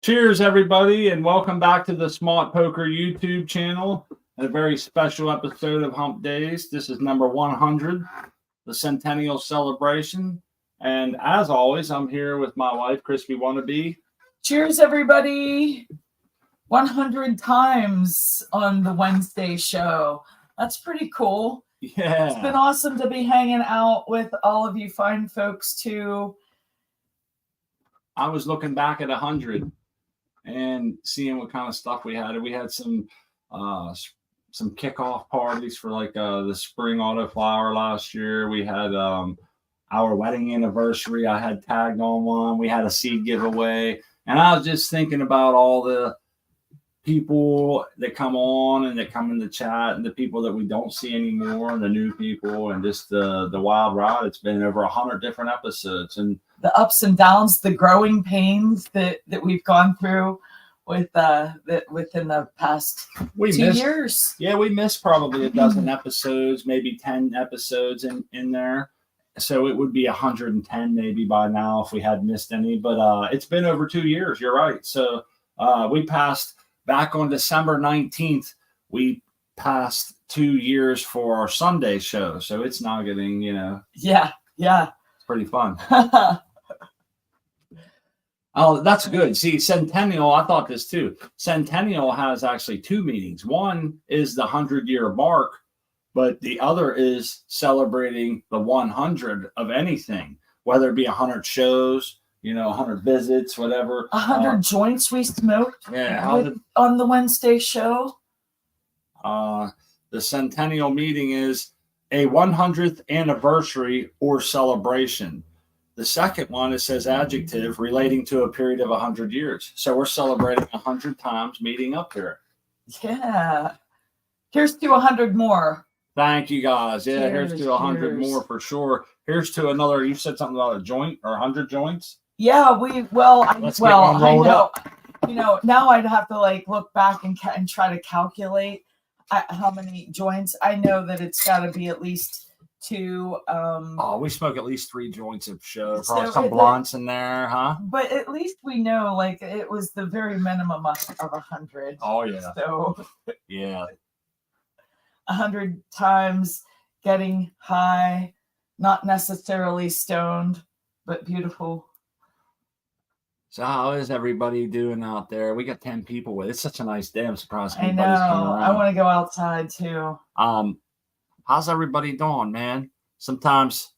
Cheers, everybody, and welcome back to the Smart Poker YouTube channel. A very special episode of Humpdazed. This is number 100, the Centennial celebration. And as always, I'm here with my wife, Crispy Wannabe. Cheers, everybody. 100 times on the Wednesday show. That's pretty cool. Yeah. It's been awesome to be hanging out with all of you fine folks, too. I was looking back at 100 and seeing what kind of stuff we had. We had some kickoff parties for like the spring autoflower last year. We had our wedding anniversary. I had tagged on one. We had a seed giveaway. And I was just thinking about all the people that come on and that come in the chat and the people that we don't see anymore and the new people and just the wild ride. It's been over 100 different episodes and the ups and downs, the growing pains that we've gone through with within the past 2 years. Yeah, we missed probably a dozen episodes, maybe 10 episodes in there. So it would be 110 maybe by now if we had missed any. But it's been over 2 years. You're right. So we passed back on December 19th. We passed 2 years for our Sunday show. So it's now getting, Yeah. It's pretty fun. Oh, that's good. See, Centennial, I thought this too. Centennial has actually two meetings. One is the 100-year mark, but the other is celebrating the 100 of anything, whether it be 100 shows, 100 visits, whatever. 100 joints we smoked on the Wednesday show. The Centennial meeting is a 100th anniversary or celebration. The second one, it says adjective relating to a period of 100 years. So we're celebrating 100 times meeting up here. Yeah. Here's to 100 more. Thank you, guys. Yeah, here's to 100 more for sure. Here's to another. You said something about a joint or 100 joints? Yeah, I know. Now I'd have to look back and try to calculate how many joints. I know that it's got to be at least two. We smoke at least 3 joints of show. Probably some blunts in there, huh? But at least we know, it was the very minimum of 100. Oh yeah. So yeah, 100 times getting high, not necessarily stoned, but beautiful. So how is everybody doing out there? We got 10 people with it. It's such a nice day. I'm surprised. I know. I want to go outside too. How's everybody doing, man? Sometimes,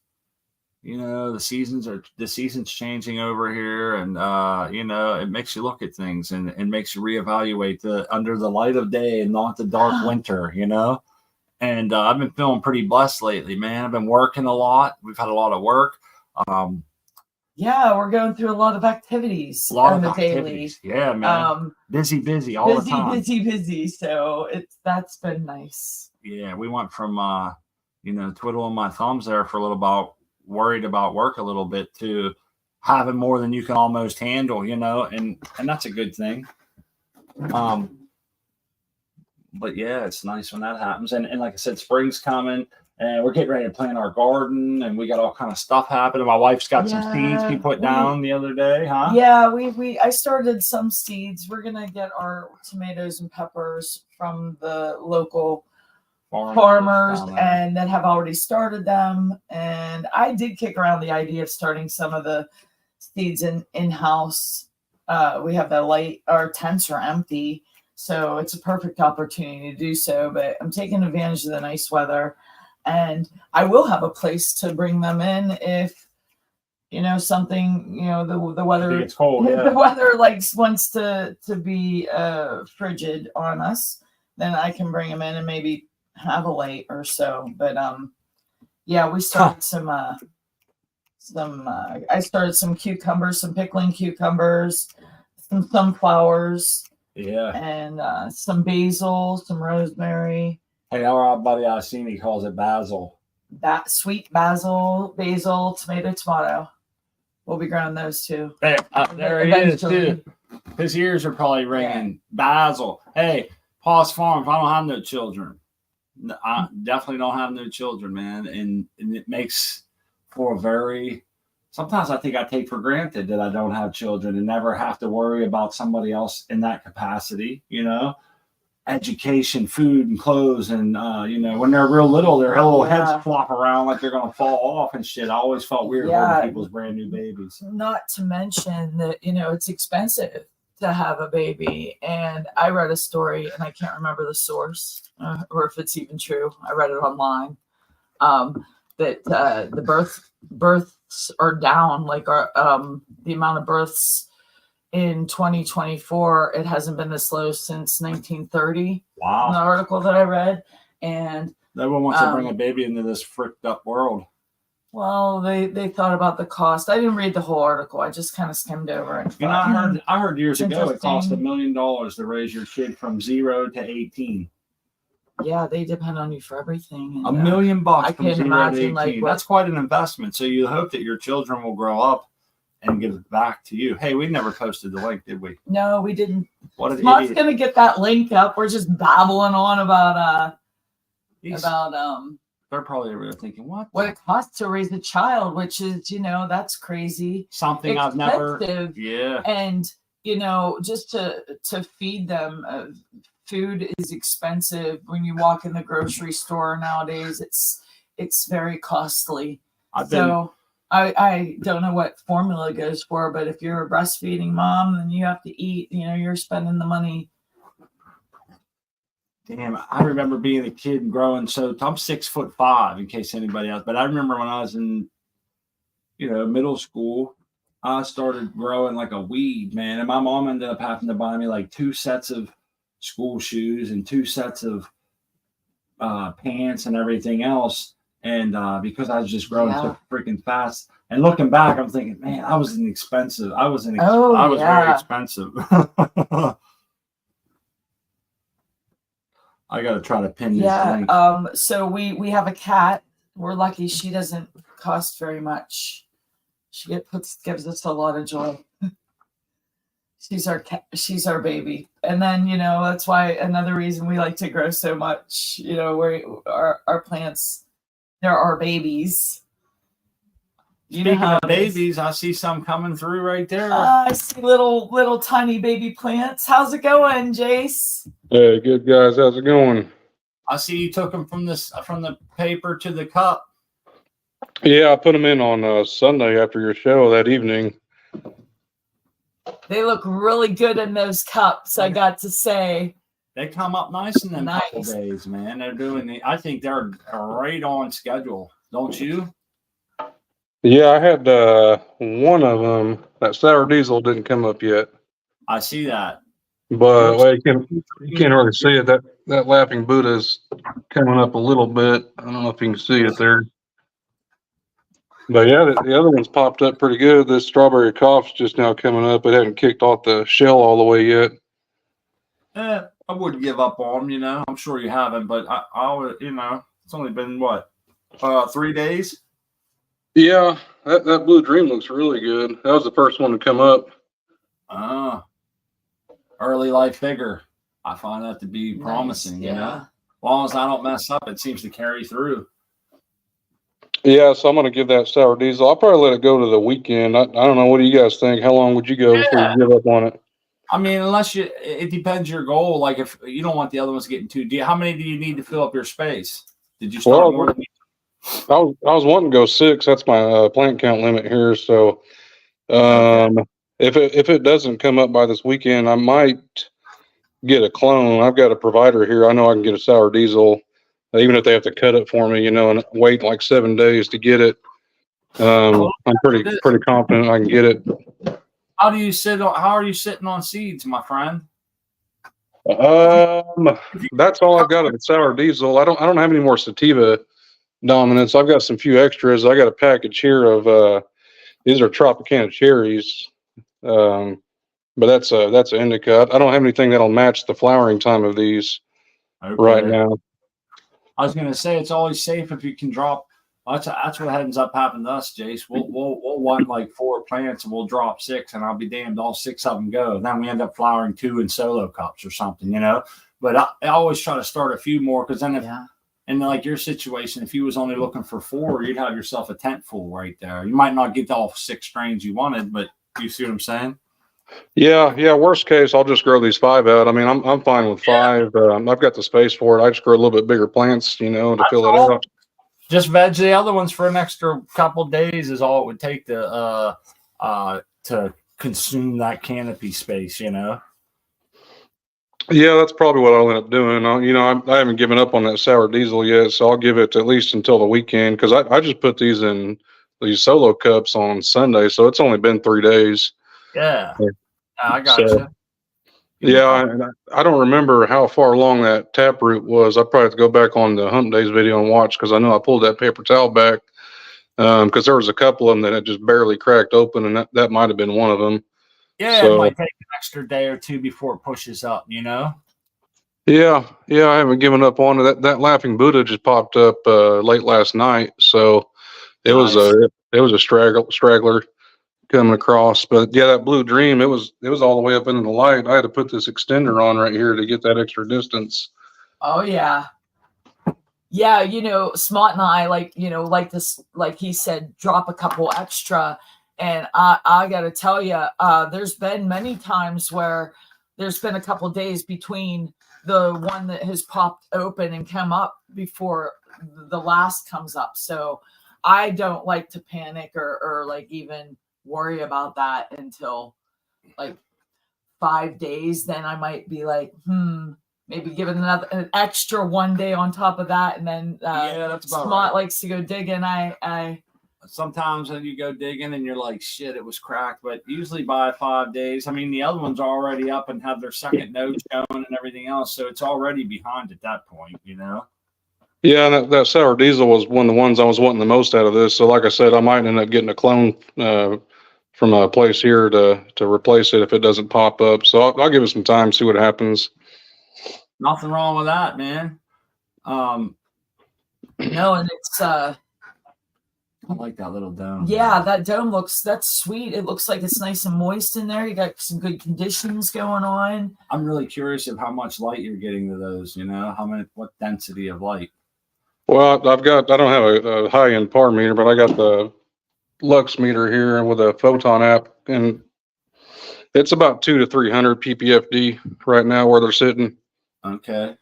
the season's changing over here, and it makes you look at things and makes you reevaluate under the light of day and not the dark winter, And I've been feeling pretty blessed lately, man. I've been working a lot. We've had a lot of work. Yeah, we're going through a lot of activities on the daily. Yeah, man. Busy all the time. Busy. So that's been nice. Yeah, we went from twiddling my thumbs there for a little while, worried about work a little bit, to having more than you can almost handle, and that's a good thing. But yeah, it's nice when that happens. And like I said, spring's coming. And we're getting ready to plant our garden, and we got all kind of stuff happening. My wife's got some seeds she put down the other day, huh? Yeah, I started some seeds. We're gonna get our tomatoes and peppers from the local farmers and that have already started them. And I did kick around the idea of starting some of the seeds in-house. We have the light, our tents are empty, so it's a perfect opportunity to do so. But I'm taking advantage of the nice weather. And I will have a place to bring them in if, something, the weather, it's cold, yeah. The weather wants to be frigid on us, then I can bring them in and maybe have a light or so. But we started I started some cucumbers, some pickling cucumbers, some sunflowers, and some basil, some rosemary. Hey, our buddy Iceni calls it basil. That sweet basil, tomato. We'll be growing those too. Hey, there he is too. His ears are probably ringing. Yeah. Basil. Hey, Paul's Farms. I don't have no children. I definitely don't have no children, man. And it makes for a very sometimes I think I take for granted that I don't have children and never have to worry about somebody else in that capacity, education, food, and clothes. And, when they're real little, their little heads flop around like they're going to fall off and shit. I always felt weird holding people's brand new babies. Not to mention that, it's expensive to have a baby. And I read a story, and I can't remember the source or if it's even true. I read it online. That the births are down, like the amount of births in 2024, it hasn't been this low since 1930. Wow. In the article that I read. And no one wants to bring a baby into this fricked up world. Well, they thought about the cost. I didn't read the whole article. I just kind of skimmed over it. I heard years ago it cost $1 million to raise your kid from 0 to 18. Yeah, they depend on you for everything. And, $1 million I from can't 0 imagine, to 18. That's quite an investment. So you hope that your children will grow up and give it back to you. Hey, we never posted the link, did we? No, we didn't. What an Smart's idiot. Gonna get that link up. We're just babbling on about they're probably thinking, what it costs to raise a child, which is, that's crazy. Something expensive. I've never. Yeah. And, just to feed them, food is expensive. When you walk in the grocery store nowadays, it's very costly. I don't know what formula goes for, but if you're a breastfeeding mom, then you have to eat, you're spending the money. Damn, I remember being a kid and growing. So I'm 6'5", in case anybody else. But I remember when I was in, middle school, I started growing like a weed, man. And my mom ended up having to buy me like 2 sets of school shoes and 2 sets of pants and everything else. And because I was just growing so freaking fast. And looking back, I'm thinking, man, I was very expensive. I got to try to pin this link. So we have a cat. We're lucky she doesn't cost very much. She gives us a lot of joy. She's our cat. She's our baby. And then, that's why another reason we like to grow so much, where our plants, they're our babies. Speaking of babies, I see some coming through right there. I see little tiny baby plants. How's it going, Jace? Hey, good guys. How's it going? I see you took them from the paper to the cup. Yeah, I put them in on Sunday after your show that evening. They look really good in those cups, I got to say. They come up nice in them couple days, man. They're doing I think they're right on schedule, don't you? Yeah, I had one of them. That sour diesel didn't come up yet. I see that. But you can't really see it. That laughing Buddha's coming up a little bit. I don't know if you can see it there. But yeah, the other one's popped up pretty good. This strawberry cough's just now coming up. It hadn't kicked off the shell all the way yet. I wouldn't give up on them, I'm sure you haven't, but I would, it's only been 3 days? Yeah, that Blue Dream looks really good. That was the first one to come up. Early life vigor. I find that to be promising, As long as I don't mess up, it seems to carry through. Yeah, so I'm going to give that sour diesel. I'll probably let it go to the weekend. I don't know. What do you guys think? How long would you go before you give up on it? I mean, it depends your goal. Like if you don't want the other ones getting too deep, how many do you need to fill up your space? Did you start more than I was wanting to go 6. That's my plant count limit here. So if it doesn't come up by this weekend, I might get a clone. I've got a provider here. I know I can get a sour diesel, even if they have to cut it for me, and wait like 7 days to get it. I'm pretty confident I can get it. How are you sitting on seeds, my friend? That's all I've got of the sour diesel. I don't have any more sativa dominance. I've got some few extras. I got a package here of these are Tropicana cherries. But that's an indica. I don't have anything that'll match the flowering time of these right now. I was gonna say it's always safe if you can drop. That's what ends up happening to us, Jace. We'll want like 4 plants and we'll drop 6, and I'll be damned, all 6 of them go. And then we end up flowering 2 in solo cups or something, But I always try to start a few more because then And like your situation, if you was only looking for 4, you'd have yourself a tent full right there. You might not get all 6 strains you wanted, but you see what I'm saying? Yeah. Worst case, I'll just grow these 5 out. I mean, I'm fine with 5. I've got the space for it. I just grow a little bit bigger plants, to fill it out. Just veg the other ones for an extra couple days is all it would take to consume that canopy space, Yeah, that's probably what I'll end up doing. I haven't given up on that sour diesel yet, so I'll give it at least until the weekend because I just put these in these solo cups on Sunday, so it's only been 3 days. Yeah, I got So, you. Yeah, and I don't remember how far along that taproot was. I probably have to go back on the Humpdazed video and watch because I know I pulled that paper towel back because there was a couple of them that had just barely cracked open, and that might have been one of them. Yeah, So, it might take an extra day or 2 before it pushes up, Yeah, I haven't given up on it. That laughing Buddha just popped up late last night, so it was a straggler coming across. But yeah, that Blue Dream, it was all the way up into the light. I had to put this extender on right here to get that extra distance. Oh yeah. Yeah, Smart and I like this, like he said, drop a couple extra. And I gotta tell you, there's been many times where there's been a couple days between the one that has popped open and come up before the last comes up. So I don't like to panic or like even worry about that until like 5 days. Then I might be like, maybe give it an extra 1 day on top of that. And then that's about Smart right. likes to go digging. I Sometimes when you go digging and you're like, shit, it was cracked. But usually by 5 days, I mean, the other ones are already up and have their second node shown and everything else. So it's already behind at that point, Yeah, and that sour diesel was one of the ones I was wanting the most out of this. So like I said, I might end up getting a clone from a place here to replace it if it doesn't pop up. So I'll give it some time, see what happens. Nothing wrong with that, man. no, and it's I like that little dome. Yeah, that dome that's sweet. It looks like it's nice and moist in there. You got some good conditions going on. I'm really curious of how much light you're getting to those, what density of light. Well, I don't have a high-end par meter, but I got the Lux meter here with a photon app, and it's about 200 to 300 ppfd right now where they're sitting. Okay.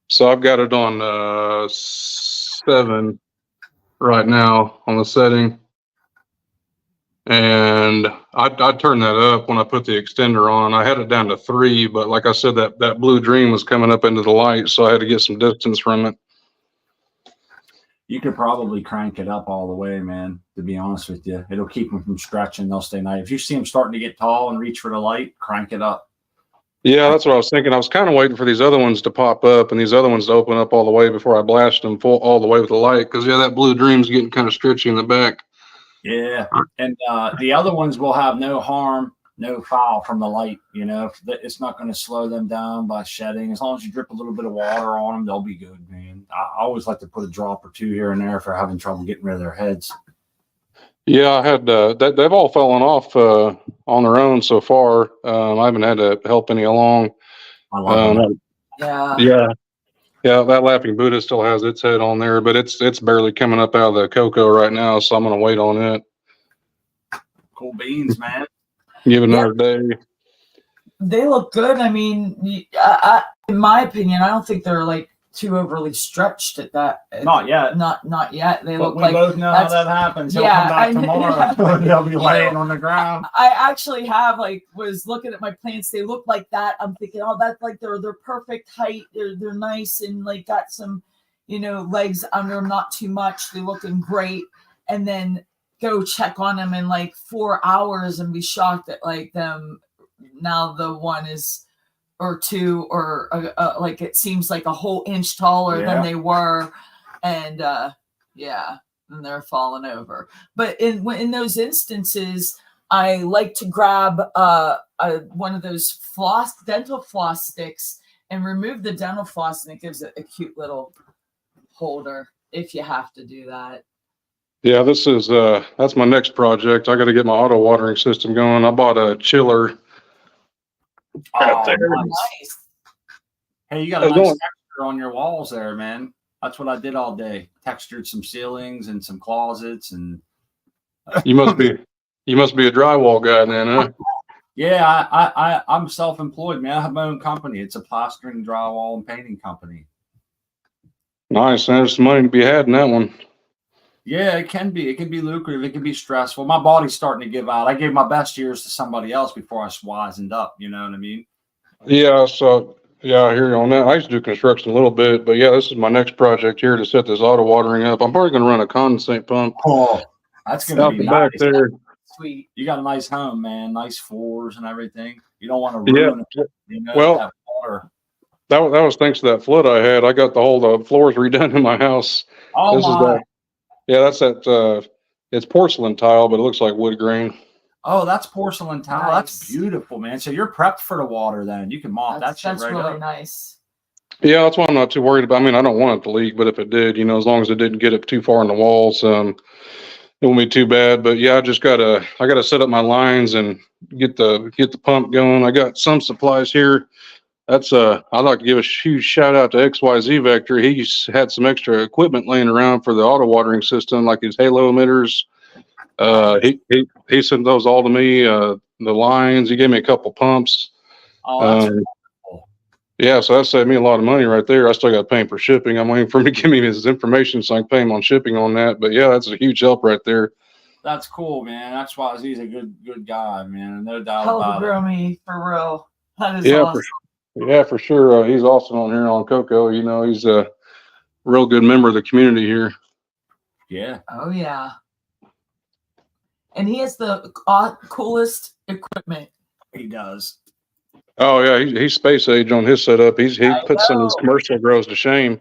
So I've got it on 7 right now on the setting, and I turned that up when I put the extender on. I had it down to 3, but like I said, that Blue Dream was coming up into the light, so I had to get some distance from it. You could probably crank it up all the way, man, to be honest with you. It'll keep them from stretching. They'll stay nice. If you see them starting to get tall and reach for the light, crank it up. Yeah, that's what I was thinking. I was kind of waiting for these other ones to pop up and these other ones to open up all the way before I blast them all the way with the light. Because, yeah, that Blue Dream's getting kind of stretchy in the back. Yeah, and the other ones will have no harm, no foul from the light. It's not going to slow them down by shedding. As long as you drip a little bit of water on them, they'll be good, man. I always like to put a drop or 2 here and there for having trouble getting rid of their heads. Yeah, I had they've all fallen off on their own so far. I haven't had to help any along. I love them. Yeah. That Laughing Buddha still has its head on there, but it's barely coming up out of the cocoa right now, so I'm gonna wait on it. Cool beans, man. Give it another day. They look good. I mean, in my opinion, I don't think they're like too overly stretched at that. Not yet. Not yet. They but look we like both know how that happens. He'll come back tomorrow. They'll be laying on the ground. I actually was looking at my plants. They look like that. I'm thinking, oh, that's like they're perfect height. They're nice and like got some, legs under them, not too much. They're looking great. And then go check on them in like 4 hours and be shocked at like them. Now the one is or 2 or like it seems like a whole inch taller than they were, and and they're falling over. But in those instances, I like to grab one of those dental floss sticks and remove the dental floss, and it gives it a cute little holder if you have to do that. Yeah, this is that's my next project. I got to get my auto watering system going. I bought a chiller. Oh, nice. Hey, you got a nice texture on your walls there, man. That's what I did all day. Textured some ceilings and some closets, and You must be a drywall guy then, huh? yeah, I'm self-employed, man. I have my own company. It's a plastering, drywall, and painting company. Nice. There's some money to be had in that one. Yeah, it can be. It can be lucrative. It can be stressful. My body's starting to give out. I gave my best years to somebody else before I wisened up. You know what I mean? Yeah, so yeah, I hear you on that. I used to do construction a little bit, but yeah, this is my next project here to set this auto watering up. I'm probably gonna run a condensate pump Oh, that's gonna out be the nice. back there. Sweet. You got a nice home, man. Nice floors and everything. You don't want to Yeah. ruin it. You know, Well, that water. that was thanks to that flood I had. I got the floors redone in my house. Oh This is my. that's that. It's porcelain tile, but it looks like wood grain. Oh, that's porcelain tile. That's Nice. beautiful, man. So you're prepped for the water then. You can mop that shit That's right really up. nice. Yeah, that's why I'm not too worried about. I mean, I don't want it to leak, but if it did, as long as it didn't get up too far in the walls, it won't be too bad. But yeah, I gotta set up my lines and get the pump going. I got some supplies here. I'd like to give a huge shout out to XYZ Vector. He's had some extra equipment laying around for the auto watering system, like his halo emitters. He sent those all to me. The lines. He gave me a couple pumps. Oh, that's Um, yeah, so that saved me a lot of money right there. I still got to pay him for shipping. I'm waiting for him to give me his information so I can pay him on shipping on that. But yeah, that's a huge help right there. That's cool, man. That's why he's a good guy, man. No doubt Hell about to it. grow me for real. That is Yeah, awesome. for sure. He's awesome on here on Coco. He's a real good member of the community here. Yeah. Oh yeah. And he has the coolest equipment. He does. Oh yeah, he's space age on his setup. He puts some of his know. commercial grows to shame.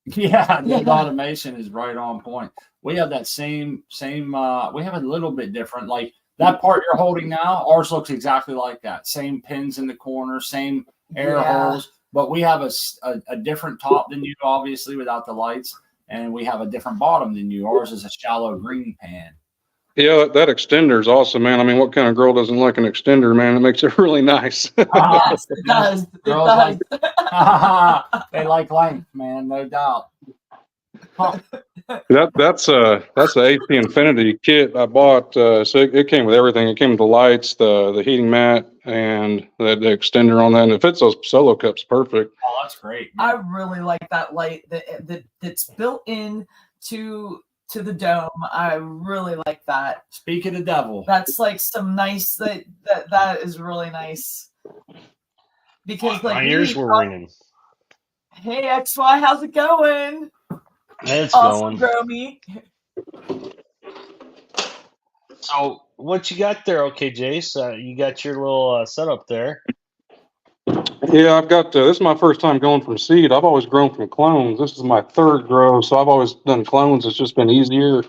Yeah, the Yeah. automation is right on point. We have that same we have a little bit different. Like that part you're holding now, ours looks exactly like that. Same pins in the corner, same air holes, but we have a different top than you, obviously, without the lights, and we have a different bottom than you. Ours is a shallow green pan. Yeah, that extender is awesome, man. I mean, what kind of girl doesn't like an extender, man? It makes it really nice. Yes, it does. It Girls does. they like length, man, no doubt. That's a AC Infinity kit I bought. So it came with everything. It came with the lights, the heating mat, and the extender on that. And it fits those solo cups perfect. Oh, that's great, man. I really like that light that's built in to the dome. I really like that. Speak of the devil. That's like some nice that is really nice. Because like my ears were ringing. Hey XY, how's it going? It's Awesome, going. Gromy. So what you got there? Okay, Jace, you got your little setup there. Yeah, I've got this is my first time going from seed. I've always grown from clones. This is my third grow, so I've always done clones. It's just been easier.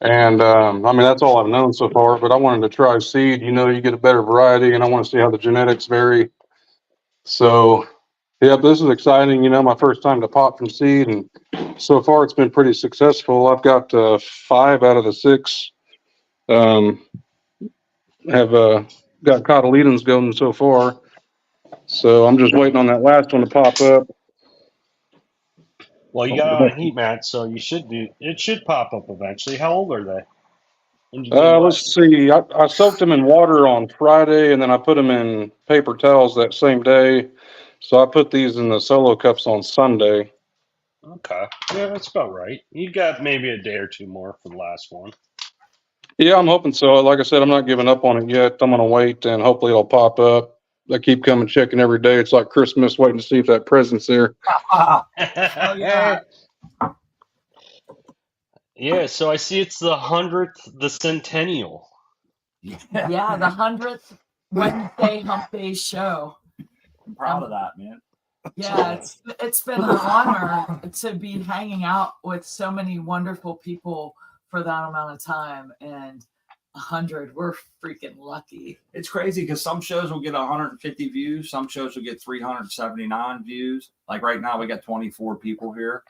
And I mean, that's all I've known so far, but I wanted to try seed. You get a better variety, and I want to see how the genetics vary. So, yeah, this is exciting. My first time to pot from seed, and so far it's been pretty successful. I've got 5 out of the 6 have got cotyledons going so far. So I'm just waiting on that last one to pop up. Well, you got it on a heat mat, so it should pop up eventually. How old are they? Let's see. I soaked them in water on Friday, and then I put them in paper towels that same day. So I put these in the solo cups on Sunday. Okay. Yeah, that's about right. You got maybe a day or two more for the last one. Yeah, I'm hoping so. Like I said, I'm not giving up on it yet. I'm going to wait, and hopefully it'll pop up. I keep coming checking every day. It's like Christmas, waiting to see if that present's there. Oh yeah. Yeah, so I see it's the 100th, the Centennial. Yeah, the 100th Wednesday Humpdazed show. I'm proud of that, man. Yeah, it's been an honor to be hanging out with so many wonderful people for that amount of time, and 100, we're freaking lucky. It's crazy because some shows will get 150 views, some shows will get 379 views. Like right now, we got 24 people here.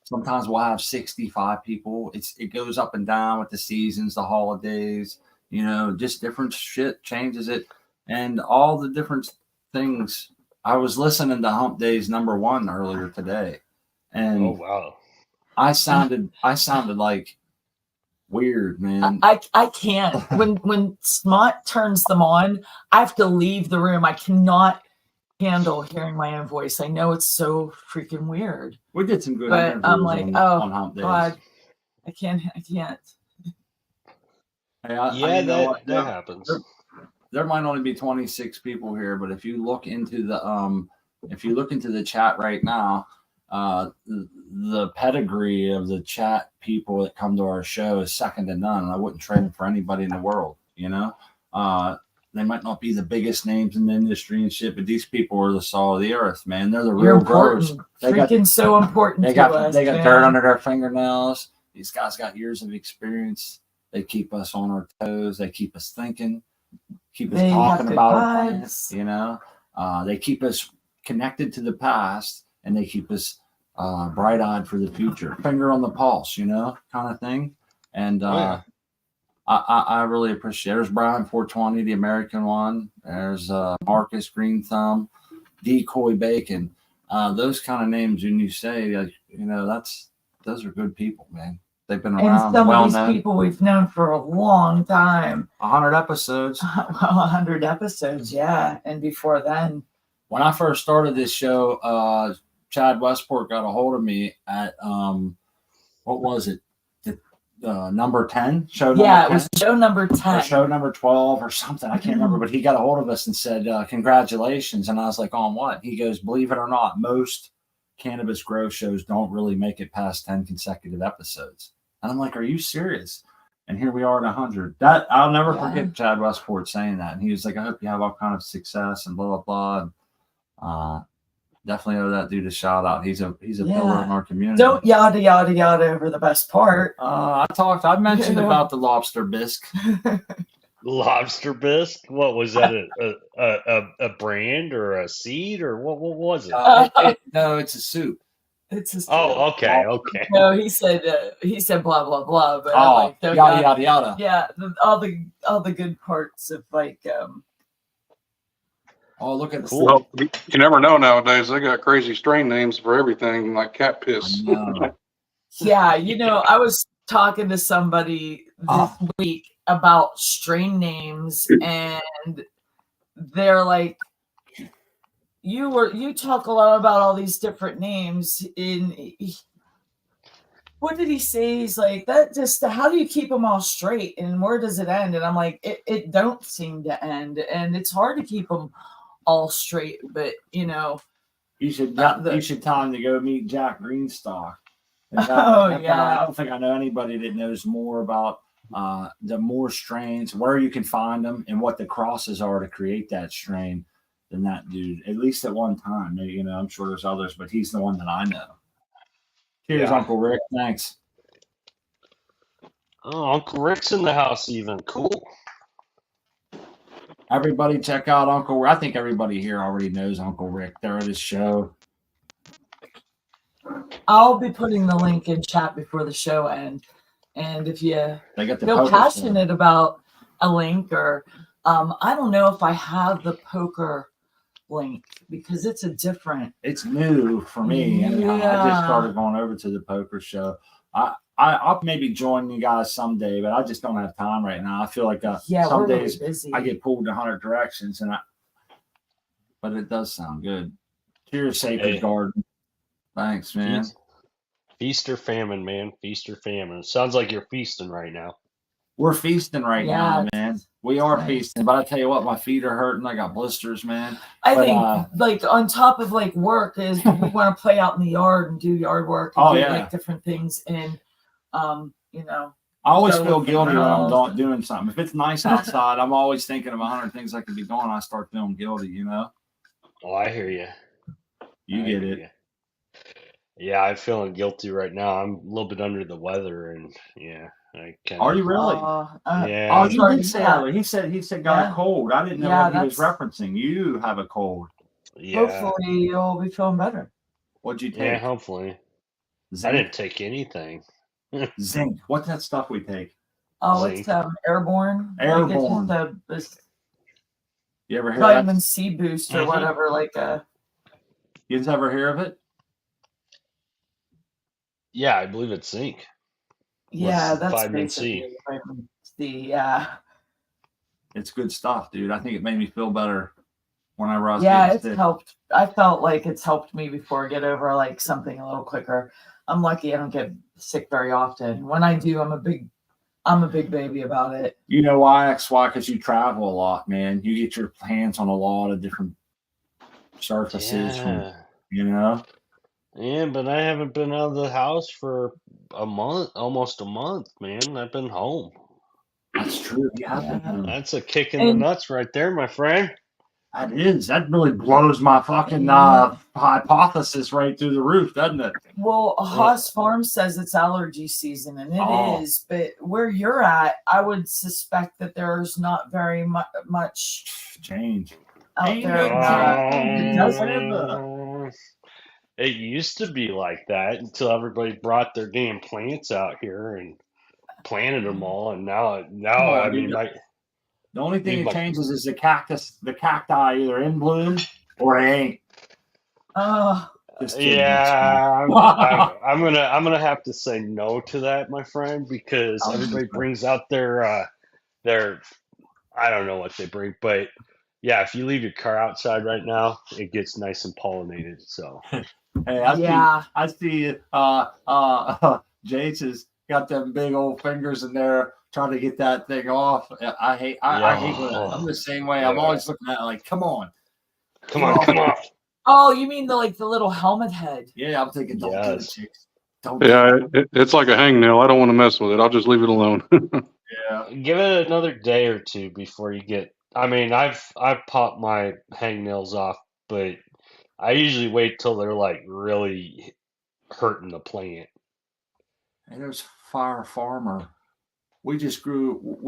Sometimes we'll have 65 people. It goes up and down with the seasons, the holidays, just different shit changes it, and all the different things. I was listening to Humpdazed #1 earlier today, And Oh wow. I sounded like weird, man. I can't. When Smart turns them on, I have to leave the room. I cannot handle hearing my own voice. I know it's so freaking weird. We did some good But interviews I'm like, on oh Humpdazed. God, I can't. Hey, Yeah, you know what? that happens. There might only be 26 people here, but if you look into the chat right now, the pedigree of the chat people that come to our show is second to none. I wouldn't trade it for anybody in the world. You know, they might not be the biggest names in the industry and shit, but these people are the salt of the earth, man. They're the You're real growers. important. So important. They to got us, dirt under their fingernails. These guys got years of experience. They keep us on our toes. They keep us thinking. Keep us talking about our plans. You know, they keep us connected to the past, and they keep us bright-eyed for the future. Finger on the pulse, you know, kind of thing. And I really appreciate it. There's Brian 420, the American one. There's Marcus Green Thumb, Decoy Bacon. Those kind of names, when you say, like, you know, those are good people, man. They've been around. And some of these people we've known for a long time. 100 episodes. 100 episodes, yeah. And before then, when I first started this show, Chad Westport got a hold of me at what was it? Number 10 show. Yeah, it was show number 10 or show number 12 or something. I can't remember, but he got a hold of us and said, congratulations. And I was like, on what? He goes, believe it or not, most cannabis grow shows don't really make it past 10 consecutive episodes. And I'm like, are you serious? And here we are at 100. That I'll never forget Chad Westport saying that. And he was like, I hope you have all kind of success and blah, blah, blah. And, definitely owe that dude a shout out. He's a pillar in our community. Don't yada yada yada over the best part. I mentioned about the lobster bisque. Lobster bisque? What was that? A brand or a seed or what was it? No, it's a soup. It's a soup. Oh, okay. No, he said blah blah blah. But yada yada yada. Yeah, all the good parts of like. Oh, look at this. Well, you never know nowadays. They got crazy strain names for everything, like cat piss. Yeah, you know, I was talking to somebody this week about strain names, and they're like, you talk a lot about all these different names. What did he say? He's like, that just, how do you keep them all straight, and where does it end? And I'm like, it don't seem to end, and it's hard to keep them all straight, but you know, you should tell him to go meet Jack Greenstock. I don't think I know anybody that knows more about the more strains, where you can find them, and what the crosses are to create that strain than that dude. At least at one time, you know, I'm sure there's others, but he's the one that I know. Cheers, Uncle Rick. Thanks. Oh, Uncle Rick's in the house. Even cool. Everybody check out Uncle Rick. I think everybody here already knows Uncle Rick. They're at his show. I'll be putting the link in chat before the show ends. And if you feel passionate about a link, or I don't know if I have the poker link because it's it's new for me. And I just started going over to the poker show. I'll maybe join you guys someday, but I just don't have time right now. I feel like some days really I get pulled in 100 directions, but it does sound good. Cheers, Sacred Garden. Thanks, man. Feast or famine, man. Feast or famine. Sounds like you're feasting right now. We're feasting right now, man. We are feasting, but I tell you what, my feet are hurting. I got blisters, man. I think like on top of like work is we want to play out in the yard and do yard work and do like different things. And you know, I always feel guilty when I'm not doing something. If it's nice outside, I'm always thinking of 100 things I could be doing. I start feeling guilty, you know. Oh, I hear you. You get it. Yeah, I'm feeling guilty right now. I'm a little bit under the weather, and Are you really? Yeah. Oh, you did say that. He said got a cold. I didn't know what he was referencing. You have a cold. Yeah. Hopefully you'll be feeling better. What'd you take? Yeah, hopefully. Zinc? I didn't take anything. Zinc. What's that stuff we take? Oh, Zinc. It's airborne. Airborne. Like you ever hear vitamin C boost or whatever? Like You ever hear of it? Yeah, I believe it's zinc. Yeah, that's vitamin C. basically vitamin C. Yeah. It's good stuff, dude. I think it made me feel better whenever I was Yeah, getting it's sick. helped. I felt like it's helped me before get over like something a little quicker. I'm lucky I don't get sick very often. When I do, I'm a big baby about it. You know why? That's why, because you travel a lot, man. You get your hands on a lot of different surfaces from, Yeah. you know. Yeah, but I haven't been out of the house for a month, almost a month, man. I've been home. That's true. You have been Yeah. home. That's a kick in the And nuts right there, my friend. That is. That really blows my fucking hypothesis right through the roof, doesn't it? well, Well, Haas Farm says it's allergy season, and it is. Oh, But where you're at, I would suspect that there's not very much change. out Ain't there no that it time, doesn't. whatever. it used to be like that until everybody brought their damn plants out here and planted them all, and Come now I on, dude. mean The only thing dude, that my changes is the cacti either in bloom or it ain't. Oh, Just kidding. That's fine. yeah, I'm gonna have to say no to that, my friend, because I'll everybody just- brings out their I don't know what they bring, but yeah, if you leave your car outside right now, it gets nice and pollinated. So Hey, yeah. I see, Jace has got them big old fingers in there trying to get that thing off. I hate when I'm the same way. I'm yeah. always looking at it like, come on, Come get on, off. come on. Oh, you mean the little helmet head? Yeah, I'm thinking, don't do it, Yes. Jace. Don't do Yeah, it. it's like a hangnail. I don't want to mess with it. I'll just leave it alone. Yeah. Give it another day or two before you get. I mean, I've popped my hangnails off, but I usually wait till they're like really hurting the plant. And there's Fire Farmer. We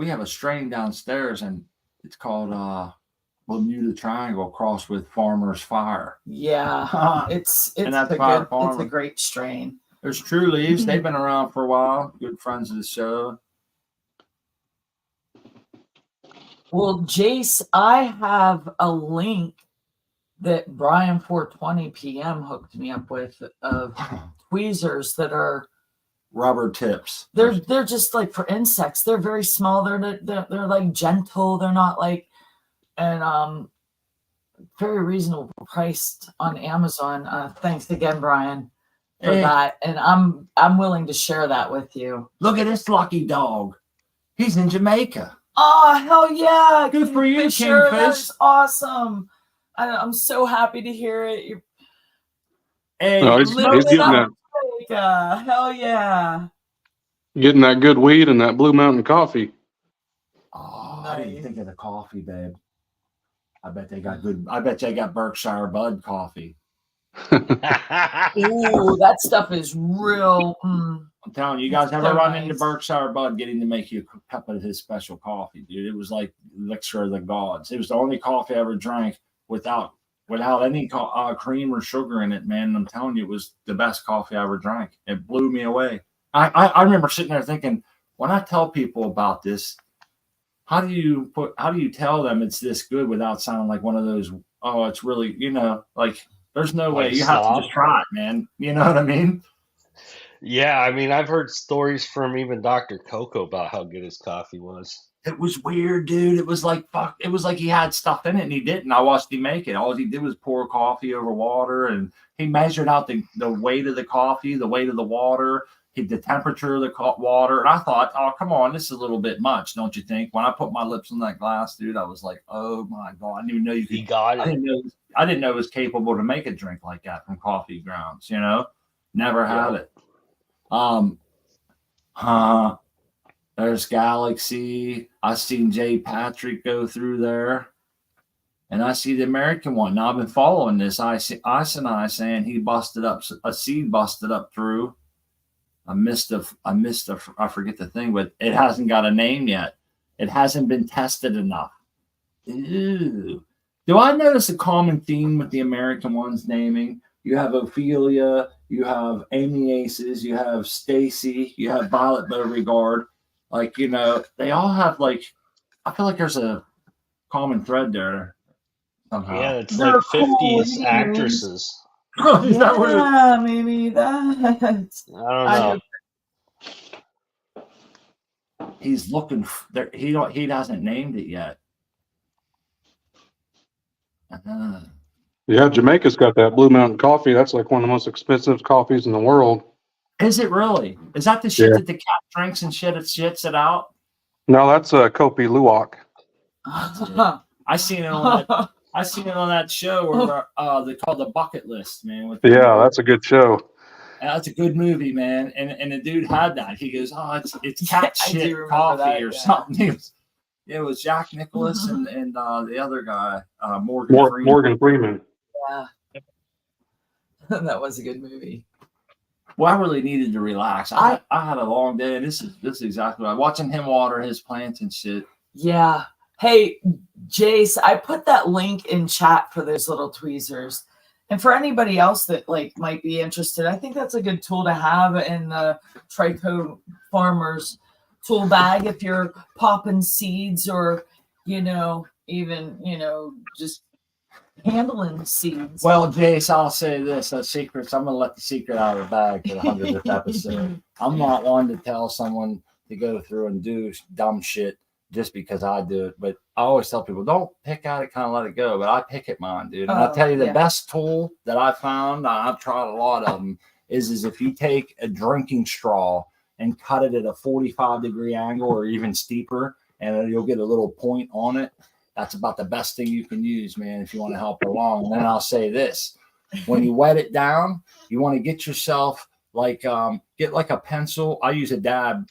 have a strain downstairs and it's called Bermuda Triangle crossed with Farmer's Fire. Yeah, it's And that's a Fire good, it's a Farmer. great strain. There's True Leaves. They've been around for a while. Good friends of the show. Well, Jace, I have a link that Brian 420 PM hooked me up with of tweezers that are Rubber tips. they're just like for insects. They're very small. They're like gentle. They're not like and very reasonable priced on Amazon. Thanks again, Brian, for Hey, that. And I'm willing to share that with you. look at this lucky dog. He's in Jamaica. Oh, hell yeah. Good for you, Fisher. That Kingfish. is awesome. I'm so happy to hear it. You're Hey, No, he's living getting up, that Jamaica. Hell yeah. good weed and that Blue Mountain coffee. oh, I didn't Nice. think of the coffee, babe. I bet they got Berkshire Bud coffee. Ooh, that stuff is real. I'm telling you, you guys ever So run nice. into Berkshire Bud getting to make you a cup of his special coffee, dude? It was like elixir of the gods. It was the only coffee I ever drank without any cream or sugar in it, man. And I'm telling you, it was the best coffee I ever drank. It blew me away. I remember sitting there thinking, when I tell people about this, how do you tell them it's this good without sounding like one of those, oh, it's really, like there's no way. Like You have to snob? just try it, man. You know what I mean? Yeah, I mean, I've heard stories from even Dr. Coco about how good his coffee was. It was weird, dude. It was like fuck. It was like he had stuff in it and he didn't. I watched him make it. All he did was pour coffee over water, and he measured out the weight of the coffee, the weight of the water, the temperature of the water. And I thought, oh, come on, this is a little bit much, don't you think? When I put my lips on that glass, dude, I was like, oh my god, I didn't even know you He could. got I it. didn't know it was capable to make a drink like that from coffee grounds. Never had Yeah. it. There's Galaxy. I seen Jay Patrick go through there. And I see the American one. Now I've been following this. I saying he busted up a seed busted up through. I forget the thing, but it hasn't got a name yet. It hasn't been tested enough. Ew. Do I notice a common theme with the American ones naming? You have Ophelia, you have Amy Aces, you have Stacy, you have Violet Beauregard. Like, they all have I feel like there's a common thread there somehow. Yeah, it's They're like cool 50s names. actresses. Is that what it- Yeah, maybe that. I don't I know. he's looking there? He hasn't named it yet. Yeah, Jamaica's got that Blue Mountain coffee. That's like one of the most expensive coffees in the world. Is it really? Is that the shit Yeah. that the cat drinks and shits it out? No, that's Kopi Luwak. I seen it on that. I seen it on that show where they called The Bucket List, man. With Yeah, that's a good show. that's a good movie, man. And the dude had that. He goes, "Oh, it's cat I do shit remember coffee that, or yeah. something." It was Jack Nicholas and the other guy, Morgan Freeman. Morgan Freeman. Yeah. That was a good movie. Well, I really needed to relax. I had a long day, and this is exactly right. Watching him water his plants and shit. Yeah. Hey, Jace, I put that link in chat for those little tweezers. And for anybody else that like might be interested, I think that's a good tool to have in the Trico Farmers tool bag if you're popping seeds or, even, just handling seeds. Well, Jace, I'll say this: secrets. I'm gonna let the secret out of the bag for the 100th episode. I'm not one to tell someone to go through and do dumb shit just because I do it. But I always tell people, don't pick at it, kind of let it go. But I pick at mine, dude. And I'll tell you the best tool that I found, I've tried a lot of them, is if you take a drinking straw and cut it at a 45-degree angle or even steeper, and you'll get a little point on it. That's about the best thing you can use, man, if you want to help along. And then I'll say this: when you wet it down, you want to get yourself get like a pencil. I use a dab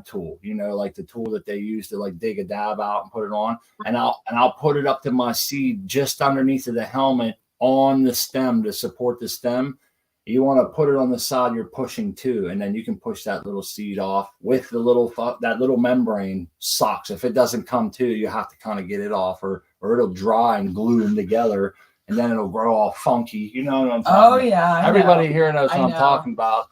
tool, like the tool that they use to like dig a dab out and put it on. And I'll put it up to my seed just underneath of the helmet on the stem to support the stem. You want to put it on the side you're pushing to, and then you can push that little seed off with the that little membrane sucks. If it doesn't come to, you have to kind of get it off, or it'll dry and glue them together. And then it'll grow all funky. You know what I'm talking about? Oh, yeah. Everybody here knows what I'm talking about.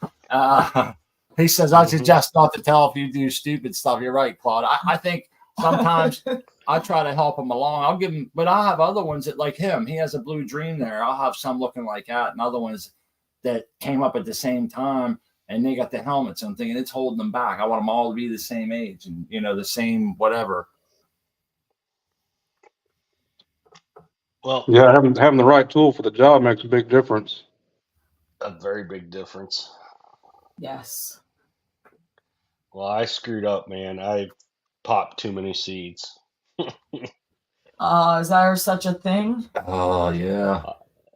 He says, I suggest not to tell if you do stupid stuff. You're right, Claude. I think sometimes I try to help him along. I'll give him, but I have other ones that like him. He has a Blue Dream there. I'll have some looking like that, and other ones that came up at the same time, and they got the helmets. I'm thinking it's holding them back. I want them all to be the same age and, the same whatever. Well, yeah, having the right tool for the job makes a big difference. A very big difference. Yes. Well, I screwed up, man. I popped too many seeds. Is there such a thing? Oh yeah.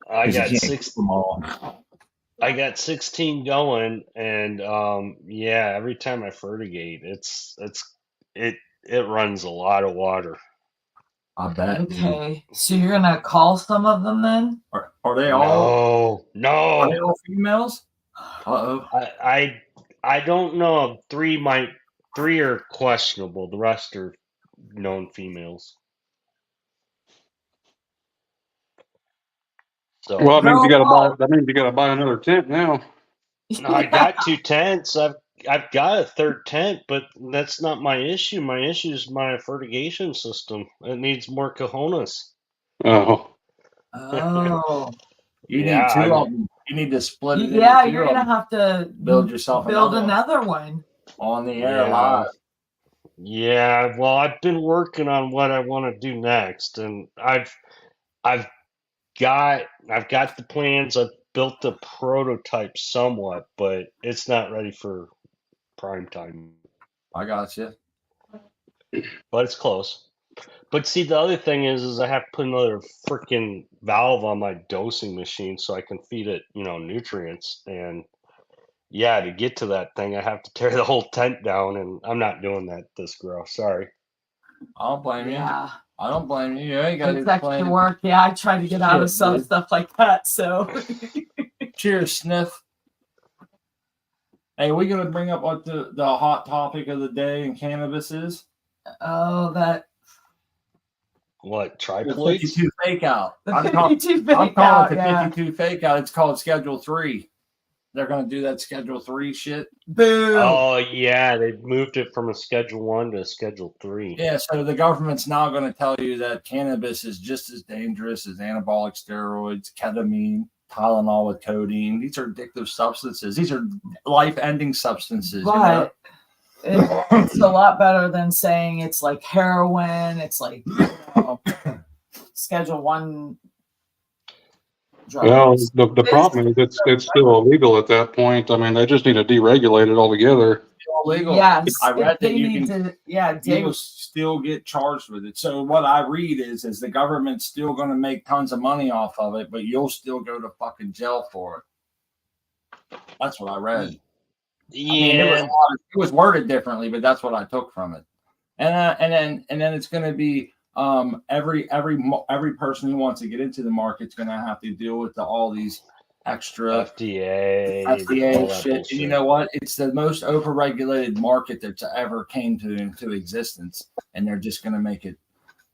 I got 16 going, and every time I fertigate, it runs a lot of water. I bet. Okay, so you're gonna call some of them then? Are they all? No. Are they all females? Uh-oh. I don't know. Three are questionable. The rest are known females. So Well, that means you gotta buy another tent now. no, I got 2 tents. I've got a third tent, but that's not my issue. My issue is my fertigation system. It needs more cojones. Oh. Oh. You need two of them. You need to split it. Yeah, you're gonna have to build yourself another one on the air live. Yeah, well, I've been working on what I want to do next, and I've got the plans. I've built the prototype somewhat, but it's not ready for prime time. I got you. But it's close. But see, the other thing is I have to put another freaking valve on my dosing machine so I can feed it, nutrients. And yeah, to get to that thing, I have to tear the whole tent down, and I'm not doing that this grow. Sorry. I don't blame you. Yeah. I don't blame you. You ain't got it's extra work. Yeah, I try to get out of some stuff like that. So cheers, Sniff. Hey, we're gonna bring up what the hot topic of the day in cannabis is. Oh, that what triploids? 52 fake out. I'm calling it the 52 fake out. It's called Schedule 3. They're gonna do that Schedule 3 shit. Boom. Oh yeah, they moved it from a Schedule 1 to a Schedule 3. Yeah, so the government's now going to tell you that cannabis is just as dangerous as anabolic steroids, ketamine, Tylenol with codeine. These are addictive substances. These are life-ending substances. But it's a lot better than saying it's like heroin. It's like Schedule 1 drugs. Well, the problem is it's still illegal at that point. I mean, they just need to deregulate it altogether. Illegal. Yes, I read that you need can. to. Yeah, You will still get charged with it. So what I read is the government's still going to make tons of money off of it, but you'll still go to fucking jail for it. That's what I read. Yeah, I mean, it was worded differently, but that's what I took from it. And then it's going to be every person who wants to get into the market's going to have to deal with all these extra FDA shit. And you know what? It's the most overregulated market that's ever came into existence, and they're just going to make it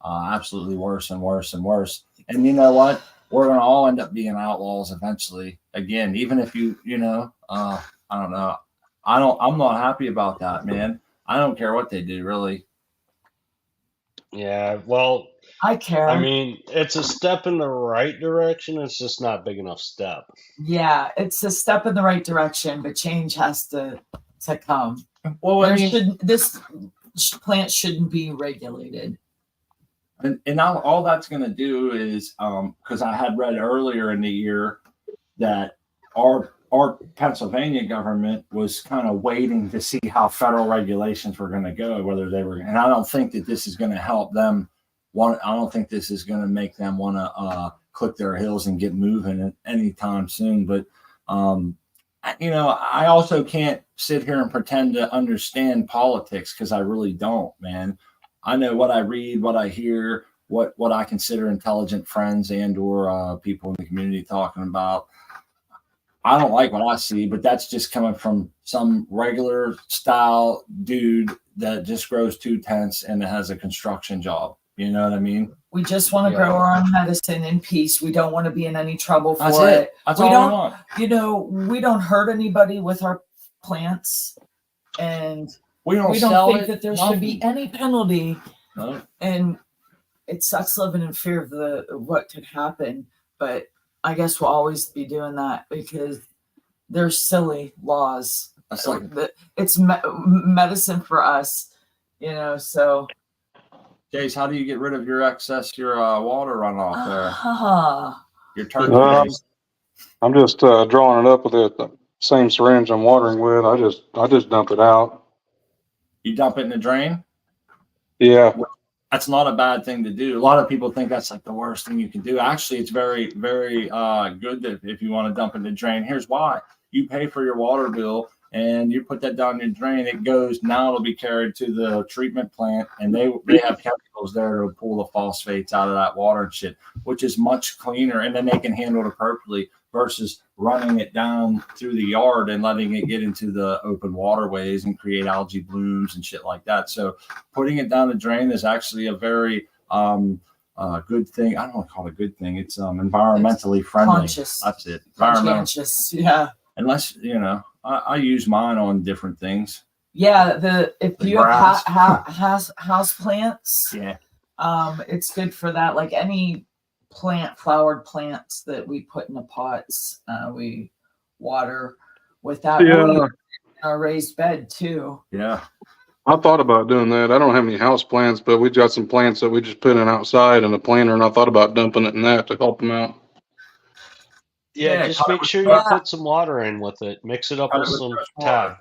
absolutely worse and worse and worse. And you know what? We're going to all end up being outlaws eventually. Again, even if I don't know. I'm not happy about that, man. I don't care what they do, really. Yeah, well, I care. I mean, it's a step in the right direction. It's just not a big enough step. Yeah, it's a step in the right direction, but change has to come. Well, I mean, this plant shouldn't be regulated. And now all that's going to do is, because I had read earlier in the year that our Pennsylvania government was kind of waiting to see how federal regulations were going to go, whether they were, and I don't think that this is going to help them. I don't think this is going to make them want to click their heels and get moving anytime soon. But, I also can't sit here and pretend to understand politics because I really don't, man. I know what I read, what I hear, what I consider intelligent friends and or people in the community talking about. I don't like what I see, but that's just coming from some regular style dude that just grows 2 tents and has a construction job. You know what I mean? We just want to grow our own medicine in peace. We don't want to be in any trouble for That's it. That's all I want. We don't hurt anybody with our plants, and we don't think that there should be any penalty. No. And it sucks living in fear of what could happen, but I guess we'll always be doing that because there's silly laws. That's like it's medicine for us, so. Jace, how do you get rid of your water runoff there? Your turkey waste. I'm just drawing it up with the same syringe I'm watering with. I just dump it out. You dump it in the drain? Yeah. That's not a bad thing to do. A lot of people think that's like the worst thing you can do. Actually, it's very, very good that if you want to dump in the drain. Here's why. You pay for your water bill and you put that down your drain. It goes, now it'll be carried to the treatment plant, and they have chemicals there to pull the phosphates out of that water and shit, which is much cleaner, and then they can handle it appropriately versus running it down through the yard and letting it get into the open waterways and create algae blooms and shit like that. So putting it down the drain is actually a very good thing. I don't want to call it a good thing. It's environmentally friendly. Conscious. That's it. Conscious, yeah. Unless, I use mine on different things. Yeah, if you have house plants, yeah, it's good for that. Like any flowered plants that we put in the pots, we water with that. Yeah. In our raised bed too. Yeah. I thought about doing that. I don't have any house plants, but we got some plants that we just put in outside in a planter, and I thought about dumping it in that to help them out. Yeah, just make sure you put some water in with it. Mix it up with some tab.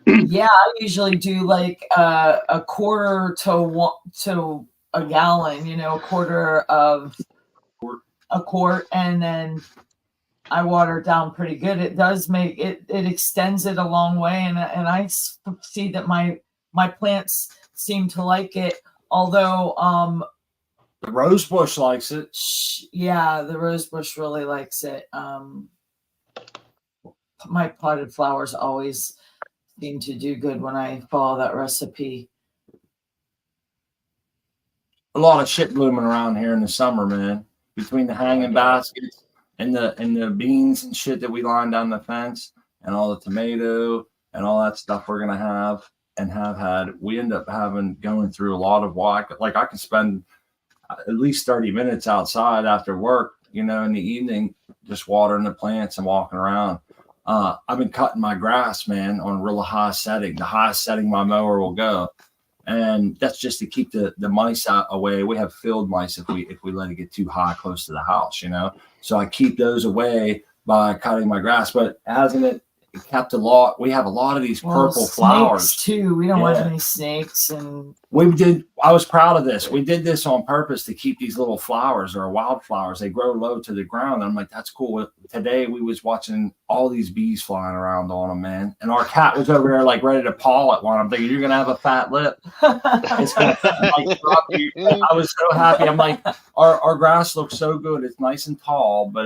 Yeah, I usually do like a quarter to a gallon, a quarter of a quart, and then I water it down pretty good. It does make it extends it a long way, and I see that my plants seem to like it. Although the rose bush likes it. Yeah, the rose bush really likes it. My potted flowers always seem to do good when I follow that recipe. A lot of shit blooming around here in the summer, man. Between the hanging baskets and the beans and shit that we line down the fence and all the tomato and all that stuff we're gonna have and have had, we end up going through a lot of walk. Like I can spend at least 30 minutes outside after work, in the evening, just watering the plants and walking around. I've been cutting my grass, man, on real high setting. The highest setting my mower will go, and that's just to keep the mice out away. We have field mice if we let it get too high close to the house, you know. So I keep those away by cutting my grass. But hasn't it kept a lot? We have a lot of these purple flowers too. We don't want any snakes, and I was proud of this. We did this on purpose to keep these little flowers or wildflowers. They grow low to the ground. And I'm like, that's cool. Today we was watching all these bees flying around on them, man. And our cat was over there like ready to paw at one. I'm thinking, you're gonna have a fat lip. It's gonna, like, drop you. I was so happy. I'm like, our grass looks so good. It's nice and tall, but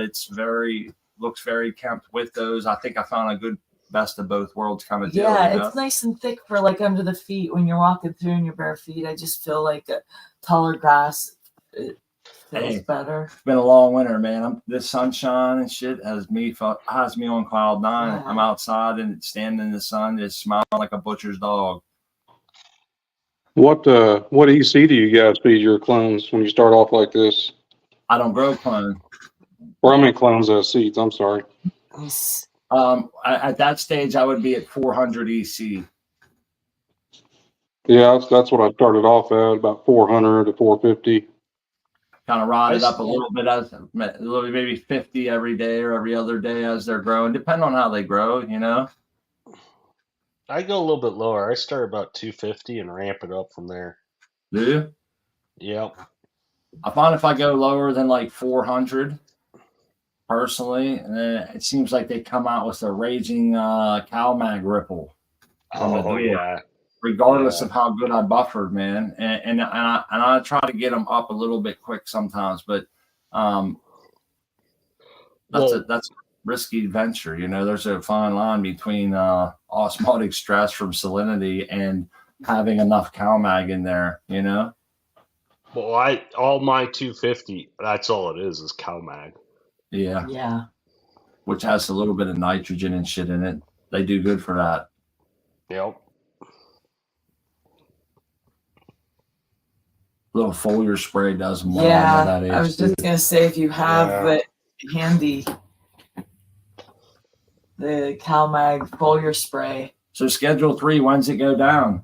looks very kempt with those. I think I found a good best of both worlds kind of deal. Yeah, it's nice and thick for like under the feet when you're walking through in your bare feet. I just feel like a taller grass feels better. It's been a long winter, man. This sunshine and shit has me on cloud nine. Yeah. I'm outside and standing in the sun, just smiling like a butcher's dog. What EC do you guys feed your clones when you start off like this? I don't grow clone. Or I mean clones as seeds. I'm sorry. At that stage, I would be at 400 EC. Yeah, that's what I started off at, about 400 to 450. Kind of ride it up a little bit, maybe 50 every day or every other day as they're growing, depending on how they grow, you know. I go a little bit lower. I start about 250 and ramp it up from there. Do you? Yep. I find if I go lower than like 400, personally, and then it seems like they come out with a raging CalMag ripple. Yeah. Regardless of how good I buffered, man, and I try to get them up a little bit quick sometimes, but that's a risky venture. You know, there's a fine line between osmotic stress from salinity and having enough CalMag in there. You know. Well, all my 250. That's all it is CalMag. Yeah. Yeah. Which has a little bit of nitrogen and shit in it. They do good for that. Yep. Little foliar spray does more. Yeah. That age I was just going to say, if you have it handy, the CalMag foliar spray. So Schedule 3, when's it go down?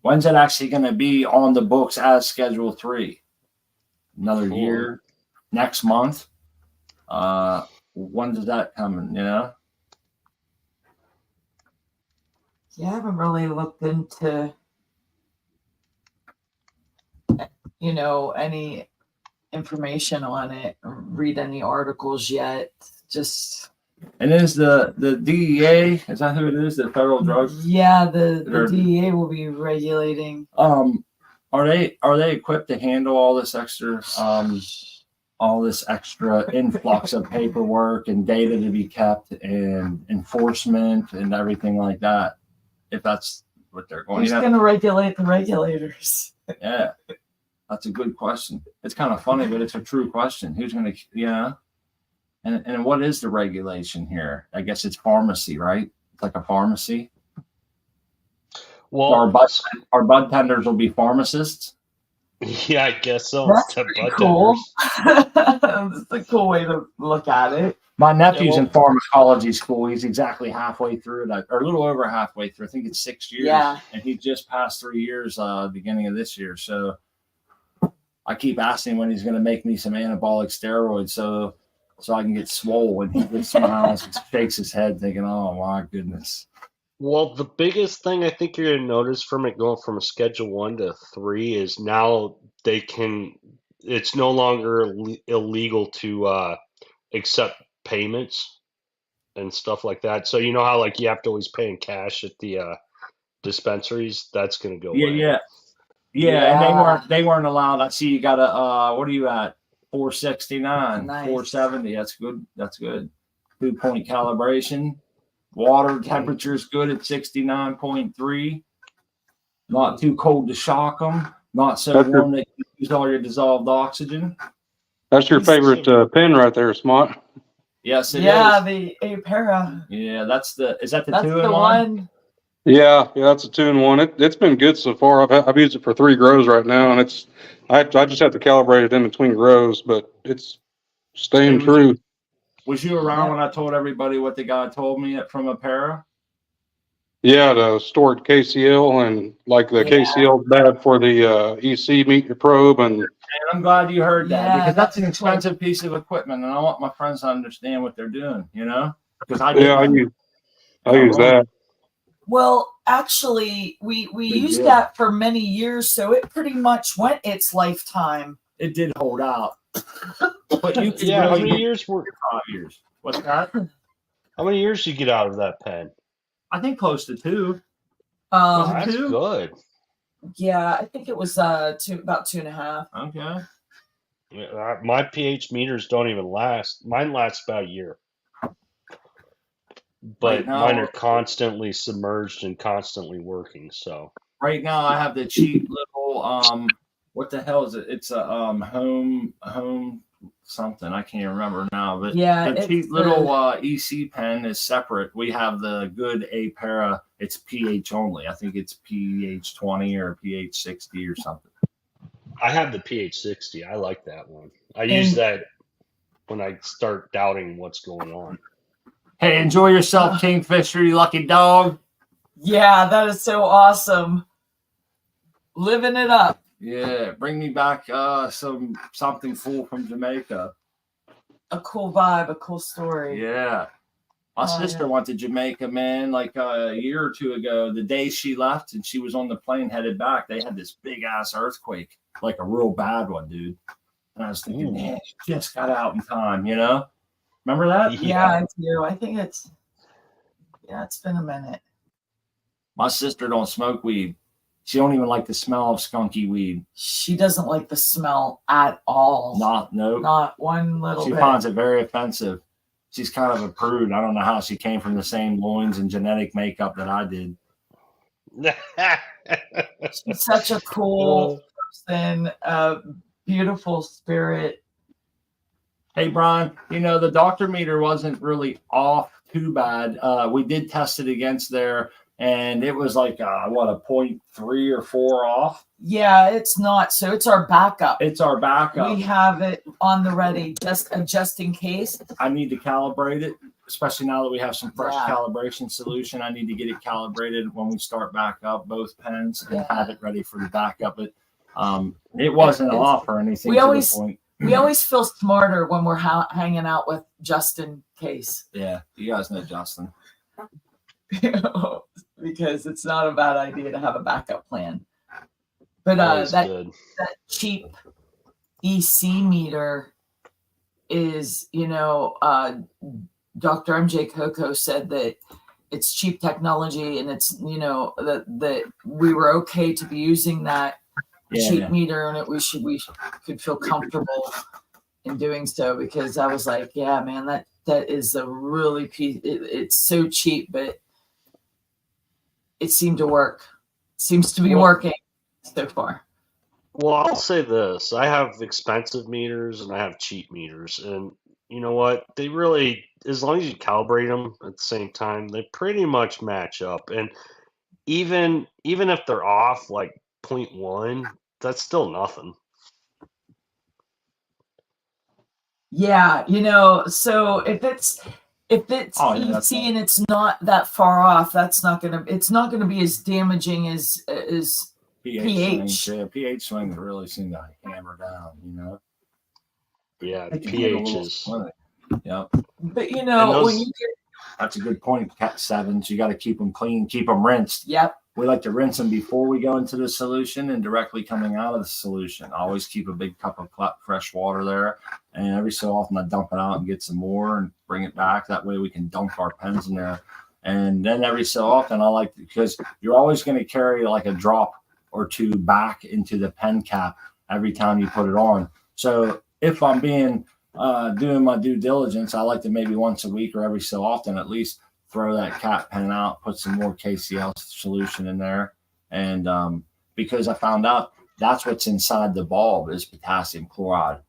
When's it actually going to be on the books as Schedule 3? Another year? Next month? When does that come in, you know? Yeah, I haven't really looked into, any information on it, or read any articles yet. And is the DEA, is that who it is? The federal drug? Yeah, the DEA will be regulating. Are they equipped to handle all this extra influx of paperwork and data to be kept and enforcement and everything like that? If that's what they're going. Who's going to regulate the regulators? Yeah, that's a good question. It's kind of funny, but it's a true question. Who's going to, And what is the regulation here? I guess it's pharmacy, right? It's like a pharmacy. Well, our bud tenders will be pharmacists. Yeah, I guess so. That's pretty cool. That's a cool way to look at it. My nephew's in pharmacology school. He's exactly halfway through it, or a little over halfway through. I think it's 6 years. Yeah. And he just passed 3 years beginning of this year. So I keep asking when he's going to make me some anabolic steroids so I can get swole. And he just smiles and shakes his head thinking, oh, my goodness. Well, the biggest thing I think you're going to notice from it going from a Schedule 1 to 3 is now it's no longer illegal to accept payments and stuff like that. So you know how you have to always pay in cash at the dispensaries? That's going to go away. Yeah, and they weren't allowed. I see you got what are you at? 469, nice. 470. That's good. 2-point calibration. Water temperature is good at 69.3. Not too cold to shock them. Not so warm that you use all your dissolved oxygen. That's your favorite pen right there, Smart. Yes, it is. Yeah, the Apera. Yeah, is that the That's 2-in-1? Yeah, that's a 2-in-1. It's been good so far. I've used it for 3 grows right now, and I just have to calibrate it in between grows, but it's staying true. Was you around when I told everybody what the guy told me from Apera? Yeah, the stored KCL and like the KCL bad for the EC meter probe and. And I'm glad you heard that because that's an that's cool. expensive piece of equipment, and I want my friends to understand what they're doing. Because I use that. Well, actually, we Big used deal. that for many years, so it pretty much went its lifetime. It did hold out, but you could Yeah, how really many years 5 years. What's that? How many years you get out of that pen? I think close to 2. That's two? good. Yeah, I think it was about 2.5. Okay. My pH meters don't even last. Mine lasts about a year. But Right now- mine are constantly submerged and constantly working. So Right now, I have the cheap little what the hell is it? It's a home something. I can't remember now. But Yeah, the cheap it's little EC pen is separate. We have the good Apera. It's pH only. I think it's pH 20 or pH 60 or something. I have the pH 60. I like that one. I use that when I start doubting what's going on. Hey, enjoy yourself, Kingfisher, you lucky dog. Yeah, that is so awesome. Living it up. Yeah, bring me back something cool from Jamaica. A cool vibe, a cool story. Yeah. My sister went to Jamaica, man, like a year or two ago. The day she left and she was on the plane headed back, they had this big ass earthquake, like a real bad one, dude. And I was thinking, man, she just got out in time, Remember that? Yeah, I do. I think it's been a minute. My sister don't smoke weed. She don't even like the smell of skunky weed. She doesn't like the smell at all. Not one little bit. She finds it very offensive. She's kind of a prude. I don't know how she came from the same loins and genetic makeup that I did. She's such a cool person, a beautiful spirit. Hey, Brian, the doctor meter wasn't really off too bad. We did test it against there, and it was like, a 0.3 or 4 off? Yeah, it's not. So it's our backup. It's our backup. We have it on the ready, just in case. I need to calibrate it, especially now that we have some fresh calibration solution. I need to get it calibrated when we start back up both pens and have it ready for the backup. But it wasn't off or anything. We always feel smarter when we're hanging out with Justin Case. Yeah, you guys know Justin. Because it's not a bad idea to have a backup plan. But that cheap EC meter is, Dr. MJ Coco said that it's cheap technology and it's, that we were okay to be using that cheap meter and we could feel comfortable in doing so, because I was like, yeah, man, that is a really it's so cheap, but it seemed to work. Seems to be working so far. Well, I'll say this. I have expensive meters and I have cheap meters. And you know what? They really, as long as you calibrate them at the same time, they pretty much match up. And even if they're off like 0.1, that's still nothing. Yeah, so if it's EC and it's not that far off, it's not gonna be as damaging as pH. Yeah, pH swings really seem to hammer down, Yeah, pH is. Yep. But when you get, that's a good point. Cat 7s, you got to keep them clean, keep them rinsed. Yep. We like to rinse them before we go into the solution and directly coming out of the solution. I always keep a big cup of fresh water there, and every so often I dump it out and get some more and bring it back. That way we can dunk our pens in there. And then every so often I like, because you're always going to carry like a drop or two back into the pen cap every time you put it on. So if I'm doing my due diligence, I like to maybe once a week or every so often at least throw that cap pen out, put some more KCL solution in there. And because I found out that's what's inside the bulb is potassium chloride.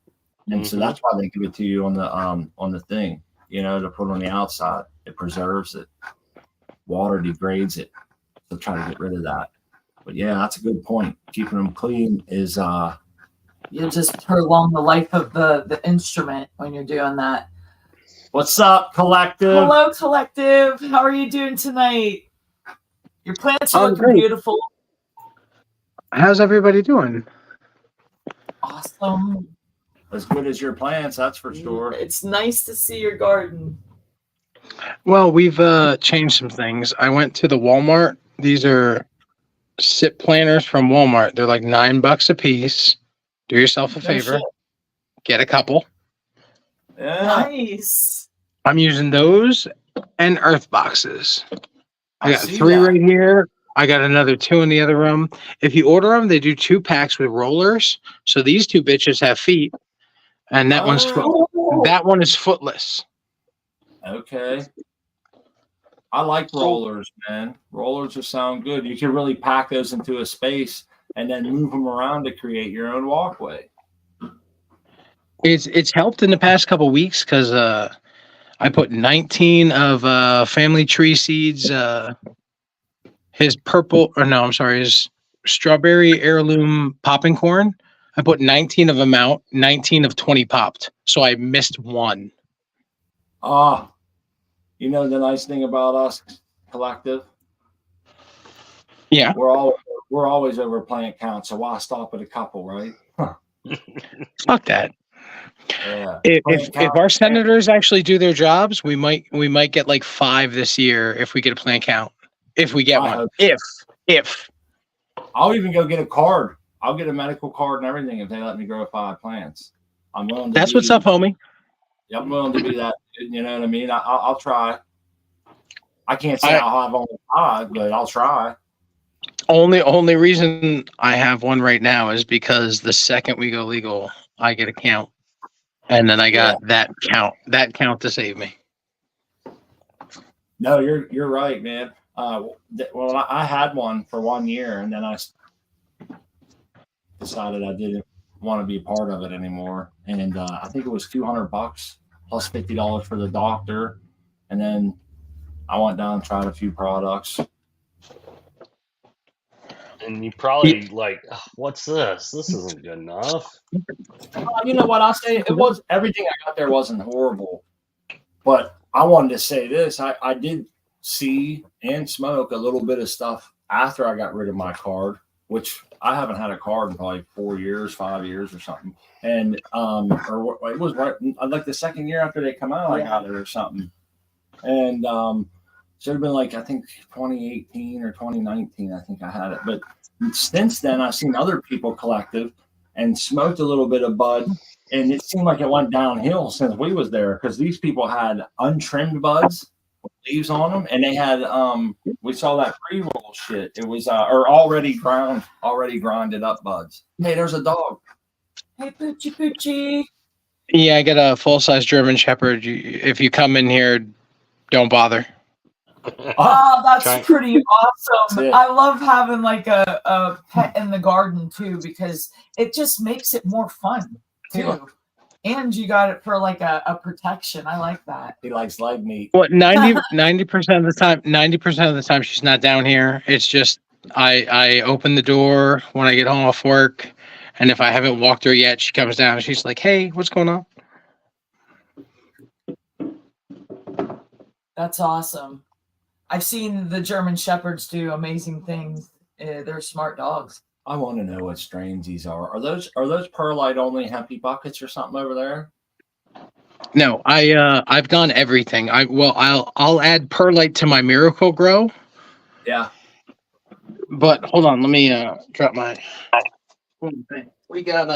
And so that's why they give it to you on the thing, to put on the outside. It preserves it. Water degrades it. So try to get rid of that. But yeah, that's a good point. Keeping them clean is you just prolong the life of the instrument when you're doing that. What's up, collective? Hello, collective. How are you doing tonight? Your plants are I'm looking great. beautiful. How's everybody doing? Awesome. As good as your plants, that's for sure. It's nice to see your garden. Well, we've changed some things. I went to the Walmart. These are SIP planters from Walmart. They're like $9 a piece. Do yourself a No favor. shit. Get a couple. Yeah. Nice. I'm using those and earth boxes. I got see 3 that. right here. I got another 2 in the other room. If you order them, they do 2 packs with rollers. So these 2 bitches have feet, and that that one is footless. Okay. I like rollers, man. Rollers just sound good. You can really pack those into a space and then move them around to create your own walkway. It's helped in the past couple weeks because I put 19 of family tree seeds. His strawberry heirloom popping corn. I put 19 of them out. 19 of 20 popped. So I missed one. You know the nice thing about us, collective? Yeah. We're always over plant count, so why stop at a couple, right? Fuck that. Yeah. If our senators actually do their jobs, we might get like 5 this year if we get a plant count. If we get I one. hope If. I'll even go get a card. I'll get a medical card and everything if they let me grow 5 plants. I'm willing to That's what's up, homie. I'm willing to be that. You know what I mean? I'll try. I can't say I'll have only 5, but I'll try. Only reason I have one right now is because the second we go legal, I get a count, and then I got that count to save me. No, you're right, man. Well, I had one for 1 year, and then I decided I didn't want to be a part of it anymore. And I think it was $200 plus $50 for the doctor, and then I went down and tried a few products. And you probably like, what's this? This isn't good enough. You know what I'll say? It was everything I got there wasn't horrible, but I wanted to say this. I did see and smoke a little bit of stuff after I got rid of my card, which I haven't had a card in probably 4 years, 5 years or something. And it was right like the second year after they come out, I got it or something. And should have been like, I think 2018 or 2019, I think I had it. But since then, I've seen other people collective and smoked a little bit of bud, and it seemed like it went downhill since we was there because these people had untrimmed buds with leaves on them, and they had we saw that pre-roll shit. It was or already grinded up buds. Hey, there's a dog. Hey, Poochie Poochie. Yeah, I got a full-size German Shepherd. If you come in here, don't bother. Oh, that's pretty awesome. That's I love having like a pet in the garden too, because it just makes it more fun too. And you got it for like a protection. I like that. He likes leg meat. What 90% of the time? 90% of the time she's not down here. It's just I open the door when I get home off work, and if I haven't walked her yet, she comes down. She's like, "Hey, what's going on?" That's awesome. I've seen the German Shepherds do amazing things. They're smart dogs. I want to know what strains these are. Are those perlite only happy buckets or something over there? No, I've gone everything. I'll add perlite to my Miracle Grow. Yeah. But hold on, let me drop my. We got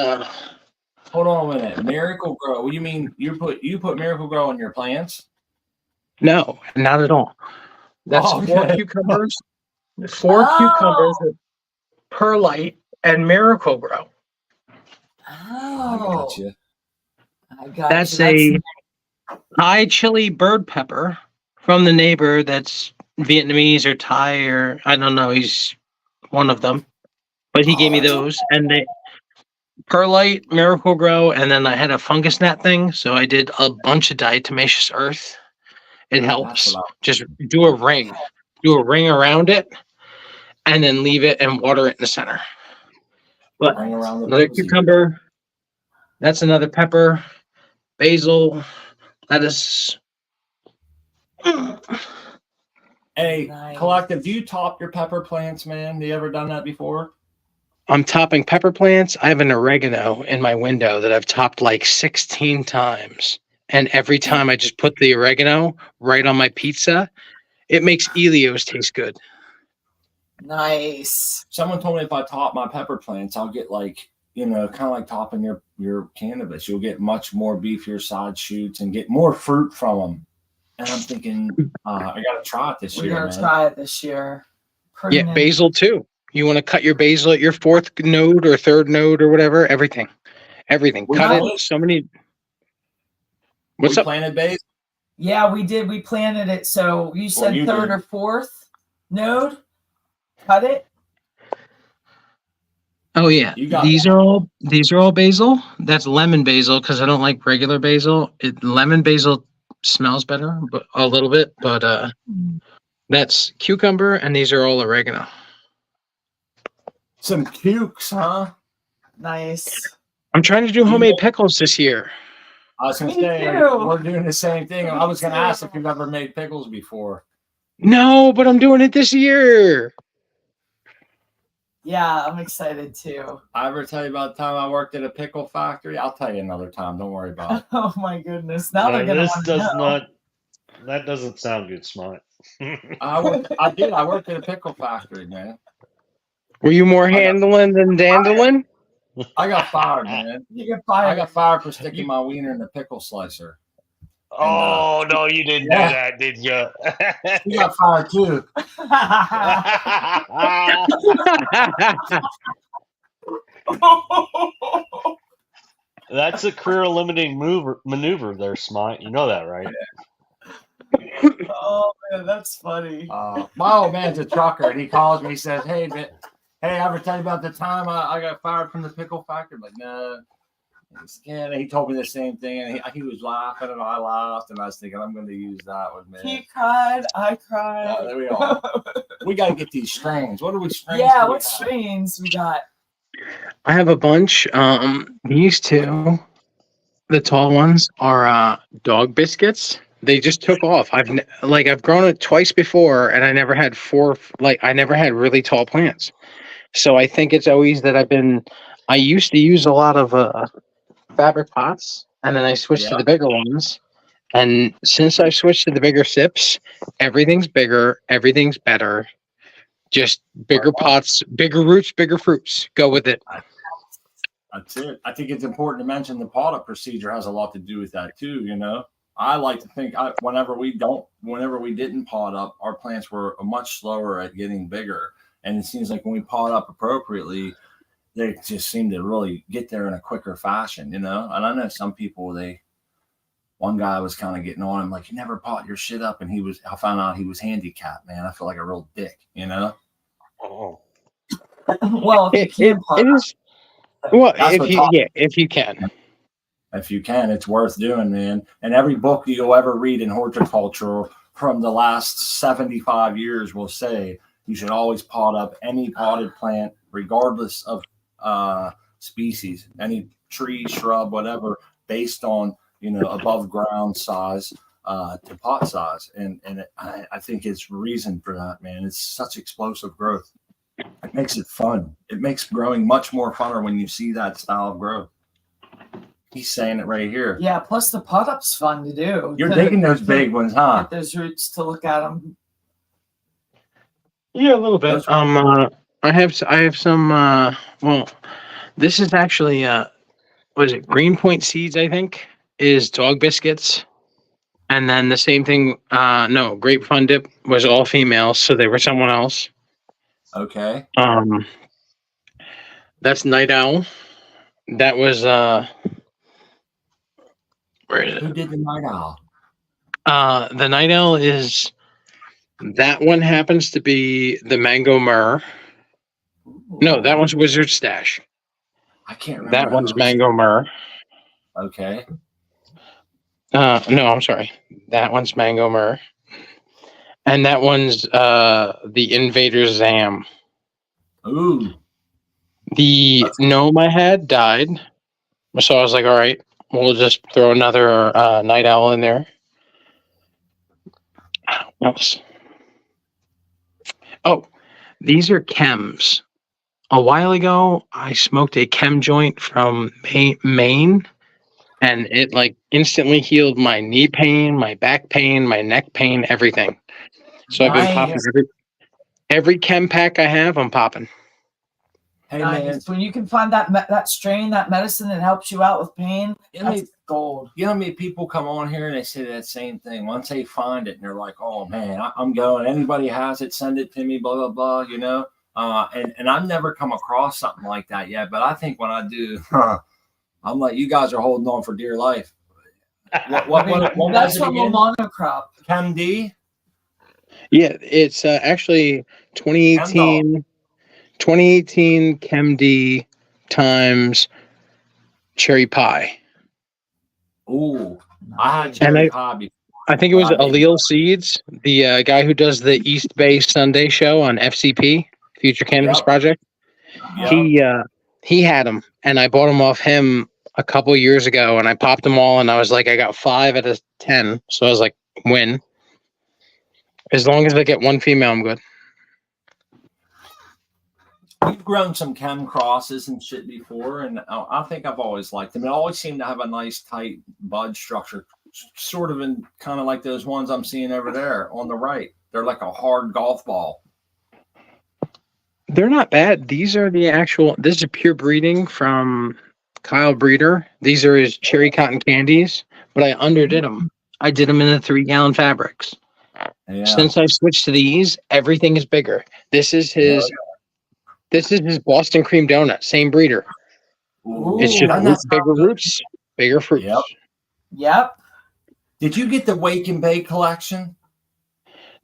Hold on a minute. Miracle Grow. What do you mean? You put Miracle Grow on your plants? No, not at all. That's 4 cucumbers. 4 cucumbers with perlite and Miracle Grow. Oh, I got That's you. a Thai chili bird pepper from the neighbor that's Vietnamese or Thai or I don't know. He's one of them. But he gave me those and they perlite, Miracle Grow, and then I had a fungus gnat thing, so I did a bunch of diatomaceous earth. It helps. Just do a ring around it, and then leave it and water it in the center. But another cucumber, that's another pepper, basil, lettuce, Hey, Nice. Collective, do you top your pepper plants, man? You ever done that before? I'm topping pepper plants. I have an oregano in my window that I've topped like 16 times. And every time I just put the oregano right on my pizza, it makes Elio's taste good. Nice. Someone told me if I top my pepper plants, I'll get like, kind of like topping your cannabis. You'll get much more beefier side shoots and get more fruit from them. And I'm thinking, I got to try it this We year, gotta man. try it this year. Yeah, Pruning. basil too. You want to cut your basil at your fourth node or third node or whatever? Everything. We Cut planted- it. So many. What's we up? planted basil. Yeah, we did. We planted it. So you said you third did. or fourth node? Cut it? Oh yeah, You got these are all basil. That's lemon basil because I don't like regular basil. Lemon basil smells better, but a little bit. But that's cucumber, and these are all oregano. some cukes, huh? Nice. I'm trying to do homemade pickles this year. I was going to Me say, too. we're doing the same thing. I was going to Me ask too. if you've ever made pickles before. No, but I'm doing it this year. Yeah, I'm excited too. I ever tell you about the time I worked at a pickle factory? I'll tell you another time. Don't worry about it. Oh my goodness. Now they're No, gonna this want to does know. not. That doesn't sound good, Smart. I worked at a pickle factory, man. Were you more I got- handling than dandling? I got fired, man. You get I fired. got fired for sticking my wiener in the pickle slicer. Oh no, you didn't yeah. do that, did you? You got fired too. That's a career limiting maneuver there, Smart. You know that, right? Oh man, that's funny. My old man's a trucker, and he calls me. He says, "Hey, man, I ever tell you about the time I got fired from the pickle factory?" I'm like, no. And he told me the same thing, and he was laughing, and I laughed, and I was thinking, I'm going to use that one, man. He cried, I cried. Yeah, there we are. We got to get these strains. What are we strains? Yeah, do we what have? strains we got? I have a bunch. These two, the tall ones, are dog biscuits. They just took off. I've grown it twice before, and I never had I never had really tall plants. So I think it's always that I used to use a lot of fabric pots, and then I switched to the bigger ones. And since I switched to the bigger sips, everything's bigger, everything's better. Just bigger pots, bigger roots, bigger fruits. Go with it. That's it. I think it's important to mention the pot up procedure has a lot to do with that too. I like to think whenever we didn't pot up, our plants were much slower at getting bigger. And it seems like when we pot up appropriately, they just seem to really get there in a quicker fashion, And I know some people, one guy was kind of getting on him, like, you never pot your shit up. And I found out he was handicapped, man. I feel like a real dick, Oh. Well, if you can It is. Well, if you can. If you can, it's worth doing, man. And every book you'll ever read in horticulture from the last 75 years will say you should always pot up any potted plant, regardless of species, any tree, shrub, whatever, based on above ground size to pot size. And I think it's reason for that, man. It's such explosive growth. It makes it fun. It makes growing much more funner when you see that style of growth. He's saying it right here. Yeah, plus the pot up's fun to do. You're digging those big ones, huh? Get those roots to look at them. Yeah, a little bit. I have some. Well, this is actually what is it? Greenpoint Seeds, I think, is dog biscuits, and then the same thing. No, Grape Fun Dip was all females, so they were someone else. Okay. That's Night Owl. That was where is Who it? did the night owl? The Night Owl is that one happens to be the Mango Myrrh. No, that one's Wizard Stash. I can't remember. That one's Mango Myrrh. Okay. No, I'm sorry. That one's Mango Myrrh. And that one's the Invader Zam. Ooh. The gnome I had died. So I was like, all right, we'll just throw another Night Owl in there. else? Oh, these are chems. A while ago, I smoked a chem joint from Maine, and it like instantly healed my knee pain, my back pain, my neck pain, everything. So I've been popping Nice. every chem pack I have. I'm popping. Hey man, Nice. When you can find that strain, that medicine that helps you out with pain, that's gold. you know how many people come on here and they say that same thing. Once they find it and they're like, "Oh man, I'm going. Anybody has it, send it to me." Blah blah blah. You know, and I've never come across something like that yet. But I think when I do, I'm like, you guys are holding on for dear life. What That's was it from a again? monocrop. Chem D? Yeah, it's actually 2018 Chem D times cherry pie. Ooh, I had And cherry pie before. I think it was But I didn't. Allele Seeds, the guy who does the East Bay Sunday show on FCP, Future Cannabis Yep. Project. Yep. He had them, and I bought them off him a couple years ago, and I popped them all, and I was like, I got 5 out of 10, so I was like, win. As long as I get one female, I'm good. We've grown some chem crosses and shit before, and I think I've always liked them. It always seemed to have a nice tight bud structure, sort of in kind of like those ones I'm seeing over there on the right. They're like a hard golf ball. They're not bad. These are the actual. This is pure breeding from Kyle Breeder. These are his cherry cotton candies, but I underdid them. I did them in the 3-gallon fabrics. Yeah. Since I switched to these, everything is bigger. This is his. This is his Boston cream donut. Same breeder. Ooh, It's just bigger roots, bigger fruits. Yep. Did you get the Wake and Bake collection?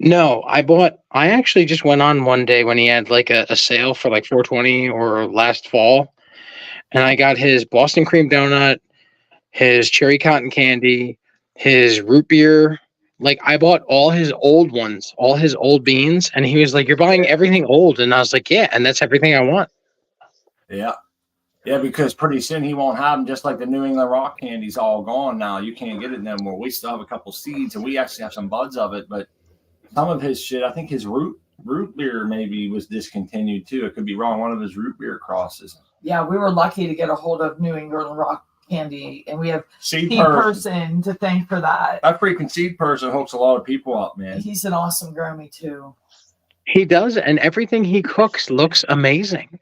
No, I actually just went on one day when he had like a sale for like $4.20 or last fall. And I got his Boston cream donut, his cherry cotton candy, his root beer. Like I bought all his old ones, all his old beans. And he was like, "You're buying everything old." And I was like, "Yeah, and that's everything I want." Yeah. Yeah, because pretty soon he won't have them, just like the New England rock candy's all gone now. You can't get it no more. We still have a couple seeds, and we actually have some buds of it, but some of his shit, I think his root beer maybe was discontinued too. It could be wrong. One of his root beer crosses. Yeah, we were lucky to get a hold of New England rock candy, and we have Seed person to thank for that. That freaking seed person hooks a lot of people up, man. He's an awesome grommy too. He does, and everything he cooks looks amazing.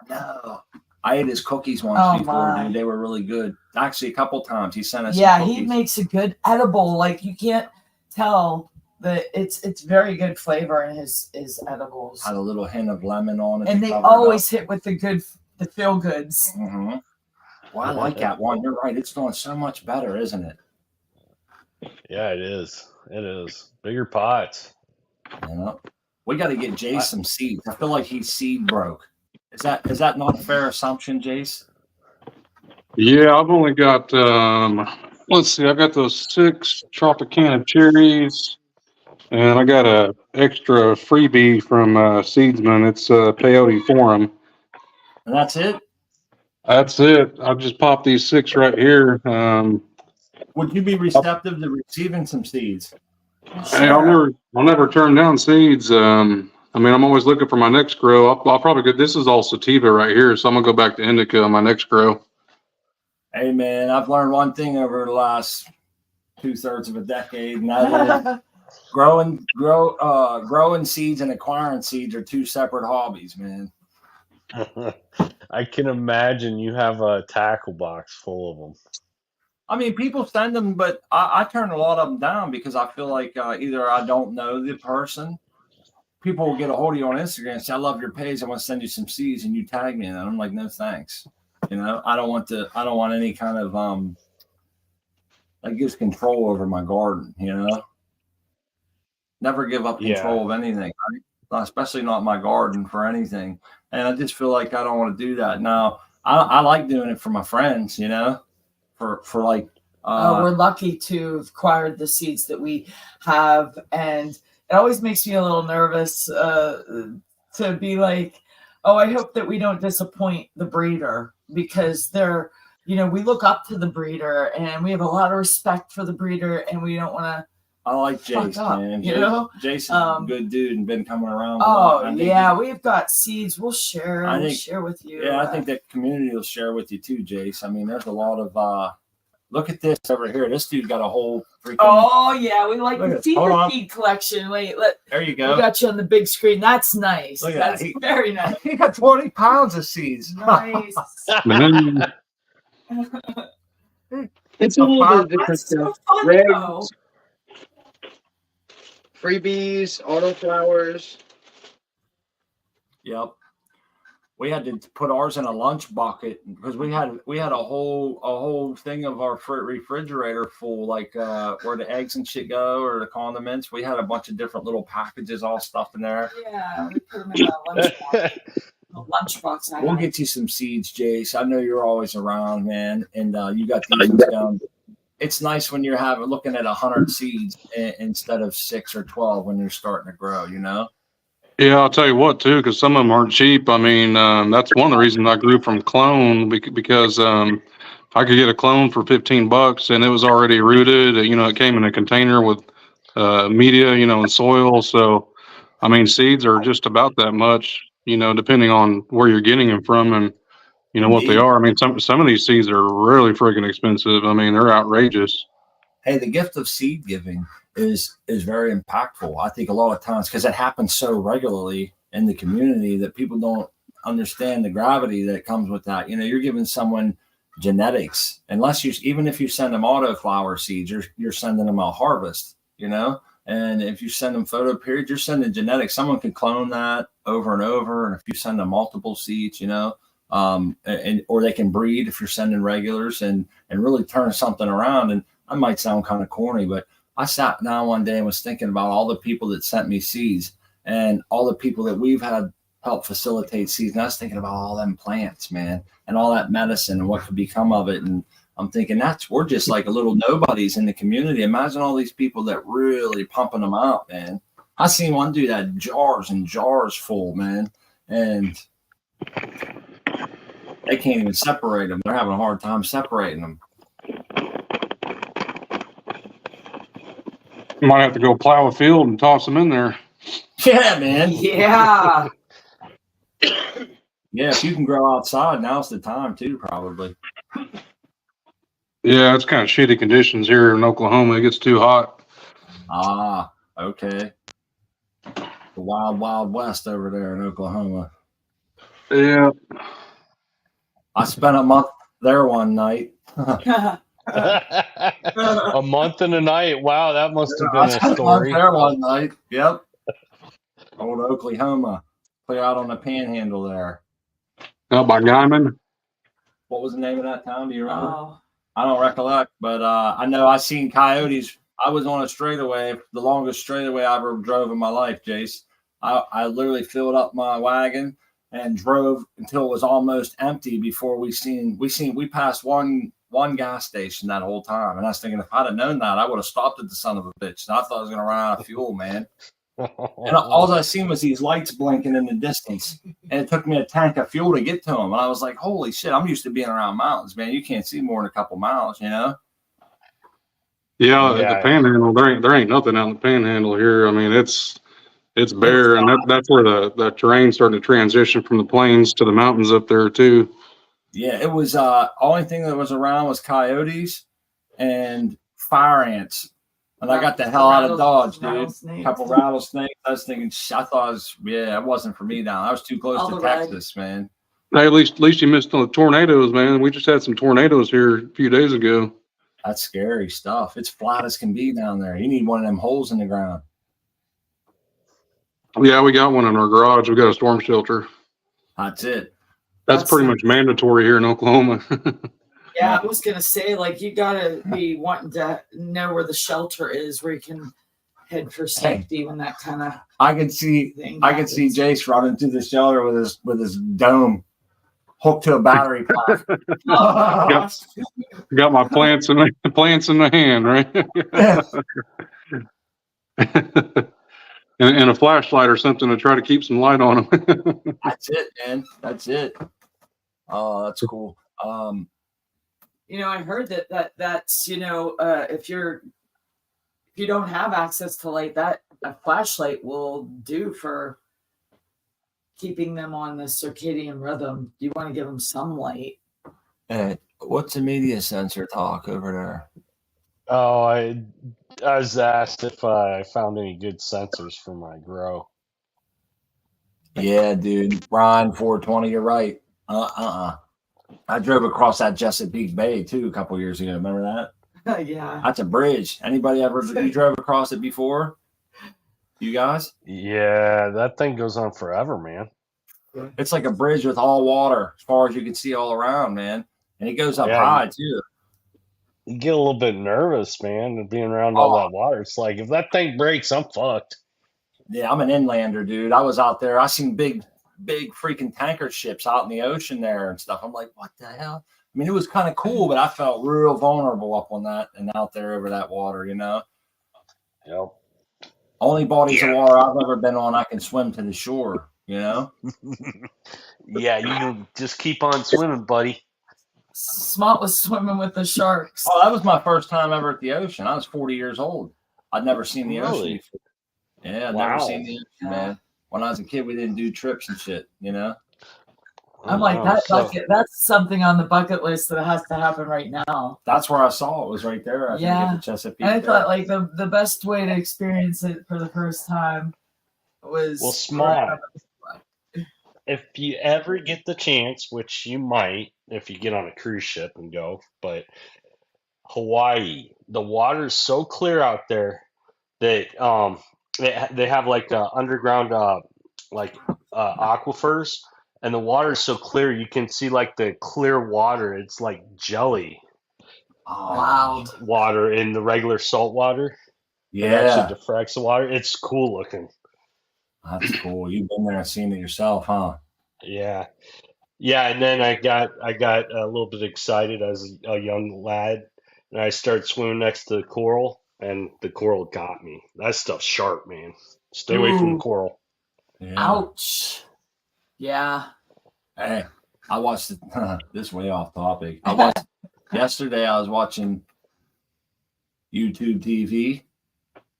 No. I ate his cookies once before, dude. They were really good. Actually, a couple times he sent us. Yeah, some he makes a good edible. Like you can't tell that it's very good flavor in his edibles. Had a little hint of lemon on it, and they always hit with the feel goods. Mm-hmm. Well, I like that one. You're right. It's doing so much better, isn't it? Yeah, it is. It is bigger pots. Yeah. We got to get Jace some seeds. I feel like he's seed broke. Is that not a fair assumption, Jace? Yeah, I've only got let's see, I got those 6 Tropicana cherries, and I got a extra freebie from Seedsman. It's Peyote Forum. And that's it? That's it. I've just popped these 6 right here. Would you be receptive to receiving some seeds? Hey, I'll never turn down seeds. I mean, I'm always looking for my next grow. I'll probably get, this is all sativa right here, so I'm gonna go back to indica on my next grow. Hey man, I've learned one thing over the last 2/3 of a decade, and that is growing seeds and acquiring seeds are 2 separate hobbies, man. I can imagine you have a tackle box full of them. I mean, people send them, but I turn a lot of them down because I feel like either I don't know the person. People will get a hold of you on Instagram and say, "I love your page. I want to send you some seeds," and you tag me, and I'm like, "No, thanks." You know, I don't want any kind of that gives control over my garden. You know, never give up control of anything, right? Especially not my garden for anything. And I just feel like I don't want to do that. Now, I like doing it for my friends. You know, for like. We're lucky to have acquired the seeds that we have, and it always makes me a little nervous to be like, oh, I hope that we don't disappoint the breeder, because they're, we look up to the breeder and we have a lot of respect for the breeder, and we don't want to I like fuck Jace, up, man. you know? Jason's a good dude and been coming around. Oh yeah, we've got seeds. We'll share. We'll share with you. Yeah, I think that community will share with you too, Jace. I mean, there's a lot of look at this over here. This dude got a whole freaking. Oh yeah, we like Look to at- see hold the on. seed collection. Wait, There you we go. got you on the big screen. That's nice. Look at That's that. very nice. He got 20 pounds of seeds. Nice. Man, It's a little bit different That's so stuff. fun Regs, though. freebies, autoflowers. Yep. We had to put ours in a lunch bucket because we had a whole thing of our refrigerator full, like where the eggs and shit go or the condiments. We had a bunch of different little packages all stuffed in there. Yeah, we put them in a lunchbox. We'll get you some seeds, Jace. I know you're always around, man, and you got these ones down. It's nice when you're looking at 100 seeds instead of 6 or 12 when you're starting to grow. You know. yeah, I'll tell you what too, because some of them aren't cheap. I mean, that's one of the reasons I grew from clone because I could get a clone for $15 and it was already rooted. You know, it came in a container with media, you know, and soil. So, I mean, seeds are just about that much, you know, depending on where you're getting them from and you know what they Indeed. are. I mean, some of these seeds are really freaking expensive. I mean, they're outrageous. Hey, the gift of seed giving is very impactful. I think a lot of times because it happens so regularly in the community that people don't understand the gravity that comes with that. You know, you're giving someone genetics, even if you send them autoflower seeds, you're sending them a harvest. You know, and if you send them photo periods, you're sending genetics. Someone can clone that over and over, and if you send them multiple seeds, you know, or they can breed if you're sending regulars and really turn something around. And I might sound kind of corny, but I sat down one day and was thinking about all the people that sent me seeds and all the people that we've had help facilitate seeds. And I was thinking about all them plants, man, and all that medicine and what could become of it. And I'm thinking we're just like a little nobodies in the community. Imagine all these people that really pumping them out, man. I seen one dude had jars and jars full, man, and they can't even separate them. They're having a hard time separating them. You might have to go plow a field and toss them in there. Yeah, man. Yeah. Yeah, if you can grow outside, now's the time too, probably. Yeah, it's kind of shitty conditions here in Oklahoma. It gets too hot. Ah, okay. The wild, wild west over there in Oklahoma. Yeah. I spent a month there one night. A month and a night. Wow, that must have I been spent a a month story. there one night. Yep. Old Oklahoma. Clear out on the panhandle there. Out by Guyman. What was the name of that town? Do you remember? Oh. I don't recollect, but I know I seen coyotes. I was on a straightaway, the longest straightaway I ever drove in my life, Jace. I literally filled up my wagon and drove until it was almost empty before we passed one gas station that whole time. And I was thinking, if I'd have known that, I would have stopped at the son of a bitch. And I thought I was going to run out of fuel, man. And all I seen was these lights blinking in the distance. And it took me a tank of fuel to get to them. And I was like, holy shit, I'm used to being around mountains, man. You can't see more than a couple miles, you know? Yeah, Yeah. the panhandle, there ain't nothing out in the panhandle here. I mean, it's bare, and that's where the terrain's starting to transition from the plains to the mountains up there too. Yeah, it was only thing that was around was coyotes and fire ants. And I got the hell out of Dodge, dude. A couple rattlesnakes. I was thinking, I thought it wasn't for me down. I was too close to Texas, man. Hey, at least you missed on the tornadoes, man. We just had some tornadoes here a few days ago. That's scary stuff. It's flat as can be down there. You need one of them holes in the ground. Yeah, we got one in our garage. We got a storm shelter. That's it. That's pretty much mandatory here in Oklahoma. Yeah, I was gonna say, like, you gotta be wanting to know where the shelter is, where you can head for safety when that kind of. I can see Jace running through the shelter with his dome hooked to a battery pack. Got my plants in the hand, right? and a flashlight or something to try to keep some light on them. That's it, man. That's it. Oh, that's cool. I heard that's if if you don't have access to light, that a flashlight will do for keeping them on the circadian rhythm. You want to give them some light. Hey, what's the media sensor talk over there? Oh, I was asked if I found any good sensors for my grow. Yeah, dude. Brian 420, you're right. I drove across that Chesapeake Bay too a couple years ago. Remember that? Yeah. That's a bridge. Anybody ever you drove across it before? You guys? Yeah, that thing goes on forever, man. It's like a bridge with all water as far as you can see all around, man. And it goes up Yeah, high too. You get a little bit nervous, man, being around all that water. It's like if that thing breaks, I'm fucked. Yeah, I'm an inlander, dude. I was out there. I seen big freaking tanker ships out in the ocean there and stuff. I'm like, what the hell? I mean, it was kind of cool, but I felt real vulnerable up on that and out there over that water, you know? Yep. Only bodies of water I've ever been on, I can swim to the shore, you know? Yeah, you can just keep on swimming, buddy. Smart was swimming with the sharks. Oh, that was my first time ever at the ocean. I was 40 years old. I'd never seen the ocean before. Yeah, I'd never seen the ocean, man. When I was a kid, we didn't do trips and shit, you know? I'm like, that's something on the bucket list that has to happen right now. That's where I saw it. Was right there. I think at the Chesapeake. And I thought like the best way to experience it for the first time was small. If you ever get the chance, which you might if you get on a cruise ship and go, but Hawaii, the water is so clear out there that they have like underground aquifers, and the water is so clear you can see like the clear water. It's like jelly. Wow. Water in the regular salt water. Yeah. It actually diffracts the water. It's cool looking. That's cool. You've been there and seen it yourself, huh? Yeah. Yeah, and then I got a little bit excited as a young lad, and I started swimming next to the coral, and the coral got me. That stuff's sharp, man. Stay away from the coral. Yeah. Ouch. Yeah. Hey, I watched this way off topic. I watched yesterday. I was watching YouTube TV,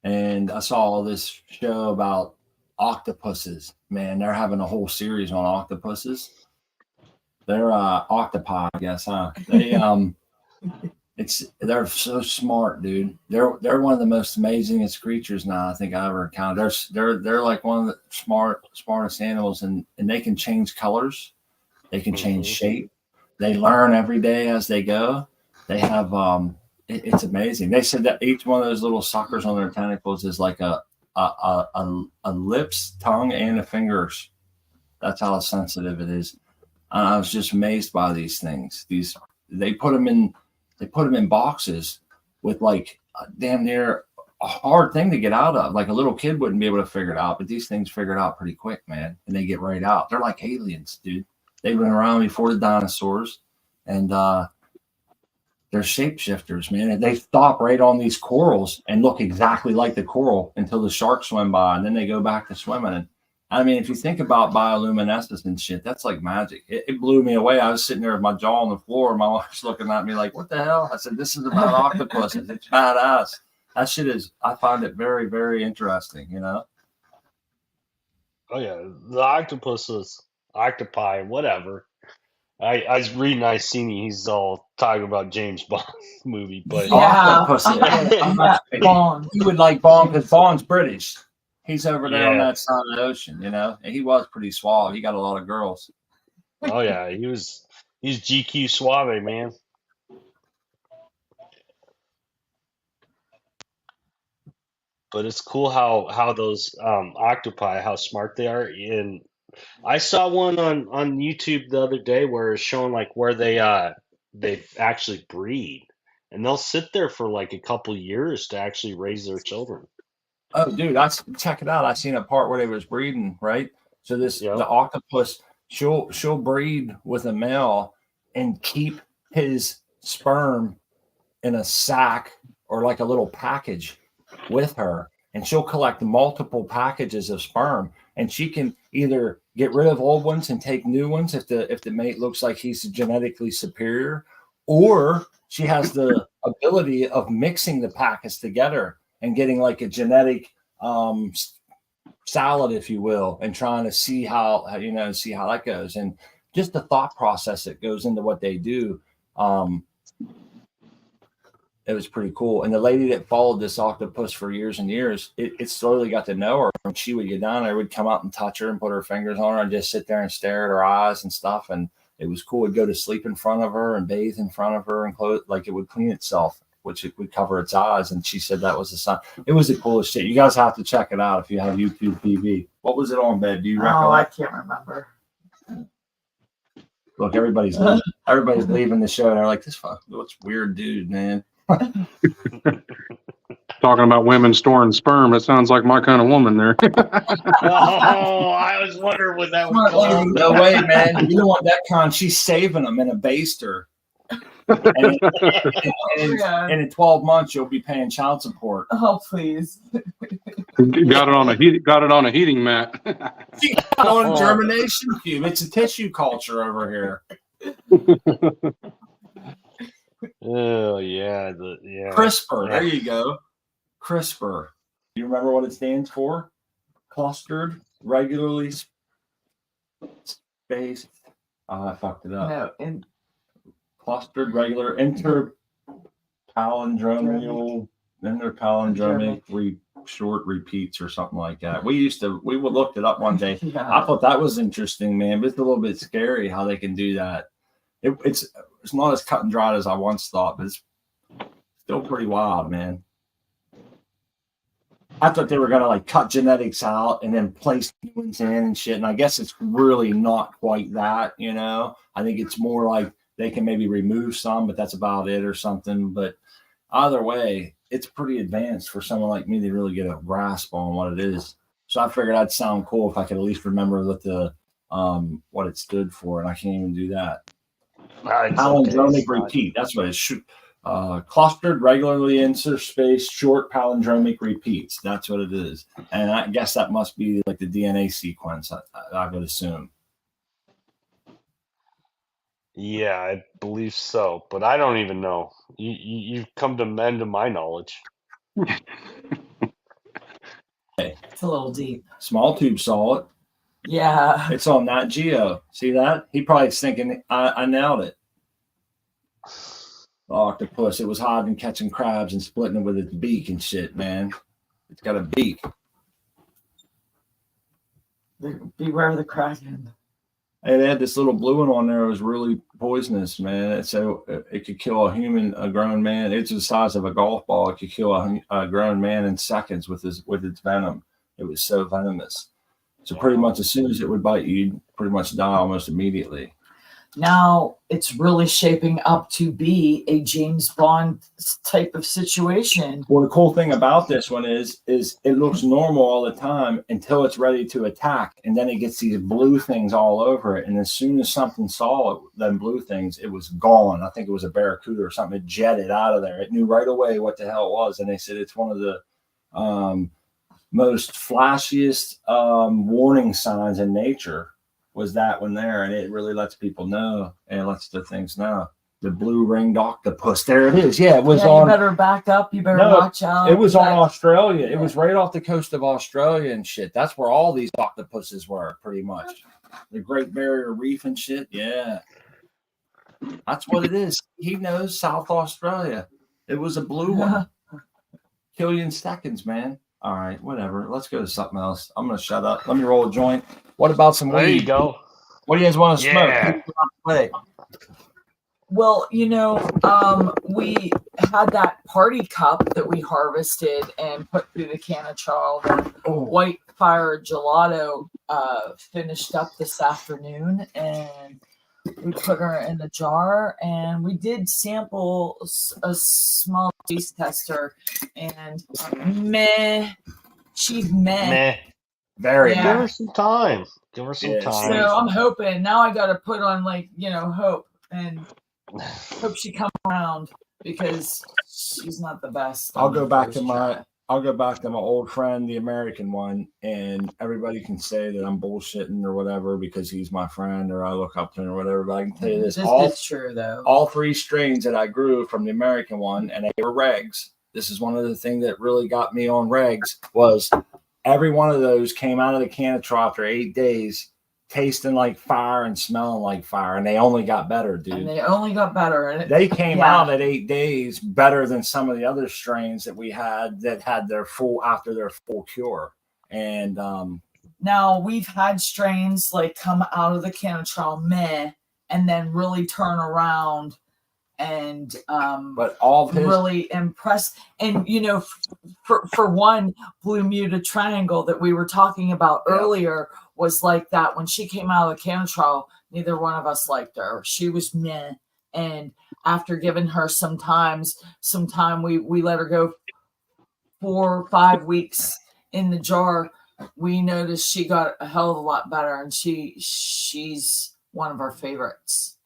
and I saw this show about octopuses. Man, they're having a whole series on octopuses. They're octopi, I guess, huh? They're so smart, dude. They're one of the most amazingest creatures now I think I ever encountered. They're like one of the smartest animals, and they can change colors, they can change shape. They learn every day as they go. They have it's amazing. They said that each one of those little suckers on their tentacles is like a lips, tongue, and a fingers. That's how sensitive it is. I was just amazed by these things. They put them in boxes with like damn near a hard thing to get out of. Like a little kid wouldn't be able to figure it out, but these things figure it out pretty quick, man. And they get right out. They're like aliens, dude. They've been around before the dinosaurs, and they're shapeshifters, man. And they stop right on these corals and look exactly like the coral until the sharks swim by, and then they go back to swimming. And I mean, if you think about bioluminescence and shit, that's like magic. It blew me away. I was sitting there with my jaw on the floor, and my wife's looking at me like, what the hell? I said, this is about octopuses. It's badass. That shit is, I find it very, very interesting, you know? Oh, yeah. The octopuses, octopi, whatever. I was reading Iceni. He's all talking about James Bond movie, but Bond. You would like Bond because Bond's British. He's over there on that side of the ocean, you know. And he was pretty suave. He got a lot of girls. Oh yeah, he's GQ Suave, man. But it's cool how those octopi, how smart they are. And I saw one on YouTube the other day where it's showing like where they actually breed, and they'll sit there for like a couple years to actually raise their children. Oh, dude, check it out. I seen a part where they was breeding, right? So the octopus, she'll breed with a male and keep his sperm in a sack or like a little package with her, and she'll collect multiple packages of sperm, and she can either get rid of old ones and take new ones if the mate looks like he's genetically superior, or she has the ability of mixing the packets together and getting like a genetic salad, if you will, and trying to see how that goes, and just the thought process that goes into what they do. It was pretty cool. And the lady that followed this octopus for years and years, it slowly got to know her. And she would get down there, would come out and touch her and put her fingers on her and just sit there and stare at her eyes and stuff. And it was cool. It'd go to sleep in front of her and bathe in front of her and close, like it would clean itself, which it would cover its eyes. And she said that was the sign. It was the coolest shit. You guys have to check it out if you have YouTube TV. What was it on, Bed? Do you recollect? Oh, I can't remember. Look, everybody's leaving the show and they're like, this what's weird dude, man. Talking about women storing sperm, it sounds like my kind of woman there. Oh, I was wondering what that was called. No way, man. You don't want that kind. She's saving them in a baster. And in 12 months, you'll be paying child support. Oh, please. Got it on a heating mat. She got it on a germination cube. It's a tissue culture over here. Oh yeah, CRISPR. There you go. CRISPR. Do you remember what it stands for? Clustered, regularly spaced. Oh, I fucked it up. No, Clustered, regular, interpalindromic short repeats or something like that. We looked it up one day. Yeah. I thought that was interesting, man, but it's a little bit scary how they can do that. It's not as cut and dried as I once thought, but it's still pretty wild, man. I thought they were gonna like cut genetics out and then place new ones in and shit. And I guess it's really not quite that, you know. I think it's more like they can maybe remove some, but that's about it or something. But either way, it's pretty advanced for someone like me to really get a grasp on what it is. So I figured I'd sound cool if I could at least remember what it stood for, and I can't even do that. Palindromic repeat. That's what it should. Clustered, regularly interspaced, short palindromic repeats. That's what it is. And I guess that must be like the DNA sequence, I would assume. Yeah, I believe so, but I don't even know. You've come to mend to my knowledge. it's a little deep. Small Tube saw it. Yeah. It's on Nat Geo. See that? He probably thinking I nailed it. The octopus. It was hiding, catching crabs and splitting them with its beak and shit, man. It's got a beak. Beware the kraken. Hey, they had this little blue one on there. It was really poisonous, man. So it could kill a grown man. It's the size of a golf ball. It could kill a grown man in seconds with its venom. It was so venomous. So pretty much as soon as it would bite you, you'd pretty much die almost immediately. Now it's really shaping up to be a James Bond type of situation. Well, the cool thing about this one is it looks normal all the time until it's ready to attack, and then it gets these blue things all over it. And as soon as something saw them blue things, it was gone. I think it was a barracuda or something. It jetted out of there. It knew right away what the hell it was, and they said it's one of the most flashiest warning signs in nature. Was that one there, and it really lets people know and lets the things know. The blue ringed octopus. There it is. Yeah, it was on. You better back up. You better watch out. It was on Australia. It was right off the coast of Australia and shit. That's where all these octopuses were, pretty much. The Great Barrier Reef and shit. Yeah, that's what it is. He knows South Australia. It was a blue one. Kill you in seconds, man. All right, whatever. Let's go to something else. I'm gonna shut up. Let me roll a joint. What about some weed? There you go. What do you guys want to Yeah. smoke? Well, we had that party cup that we harvested and put through the cannatrol. The White Fire Gelato finished up this afternoon, and we put her in the jar, and we did sample a small taste tester, and she's meh. Very. Yeah. Give her some time. Give her some time. So I'm hoping now I got to put on hope and hope she comes around because she's not the best. I'll go back to my old friend, the American one, and everybody can say that I'm bullshitting or whatever because he's my friend or I look up to him or whatever. But I can tell you this: it's true though. All three strains that I grew from the American one, and they were regs. this is one of the things that really got me on regs was every one of those came out of the cannitrol after 8 days, tasting like fire and smelling like fire, and they only got better, dude. And they only got better. And they came out at 8 days better than some of the other strains that we had that had their full cure. And now we've had strains like come out of the cannitrol meh, and then really turn around and but all really impressed. And you know, for one, Blue Muta Triangle that we were talking about earlier was like that. When she came out of the cannitrol, neither one of us liked her. She was meh. And after giving her some time, we let her go 4 or 5 weeks in the jar. We noticed she got a hell of a lot better, and she's one of our favorites.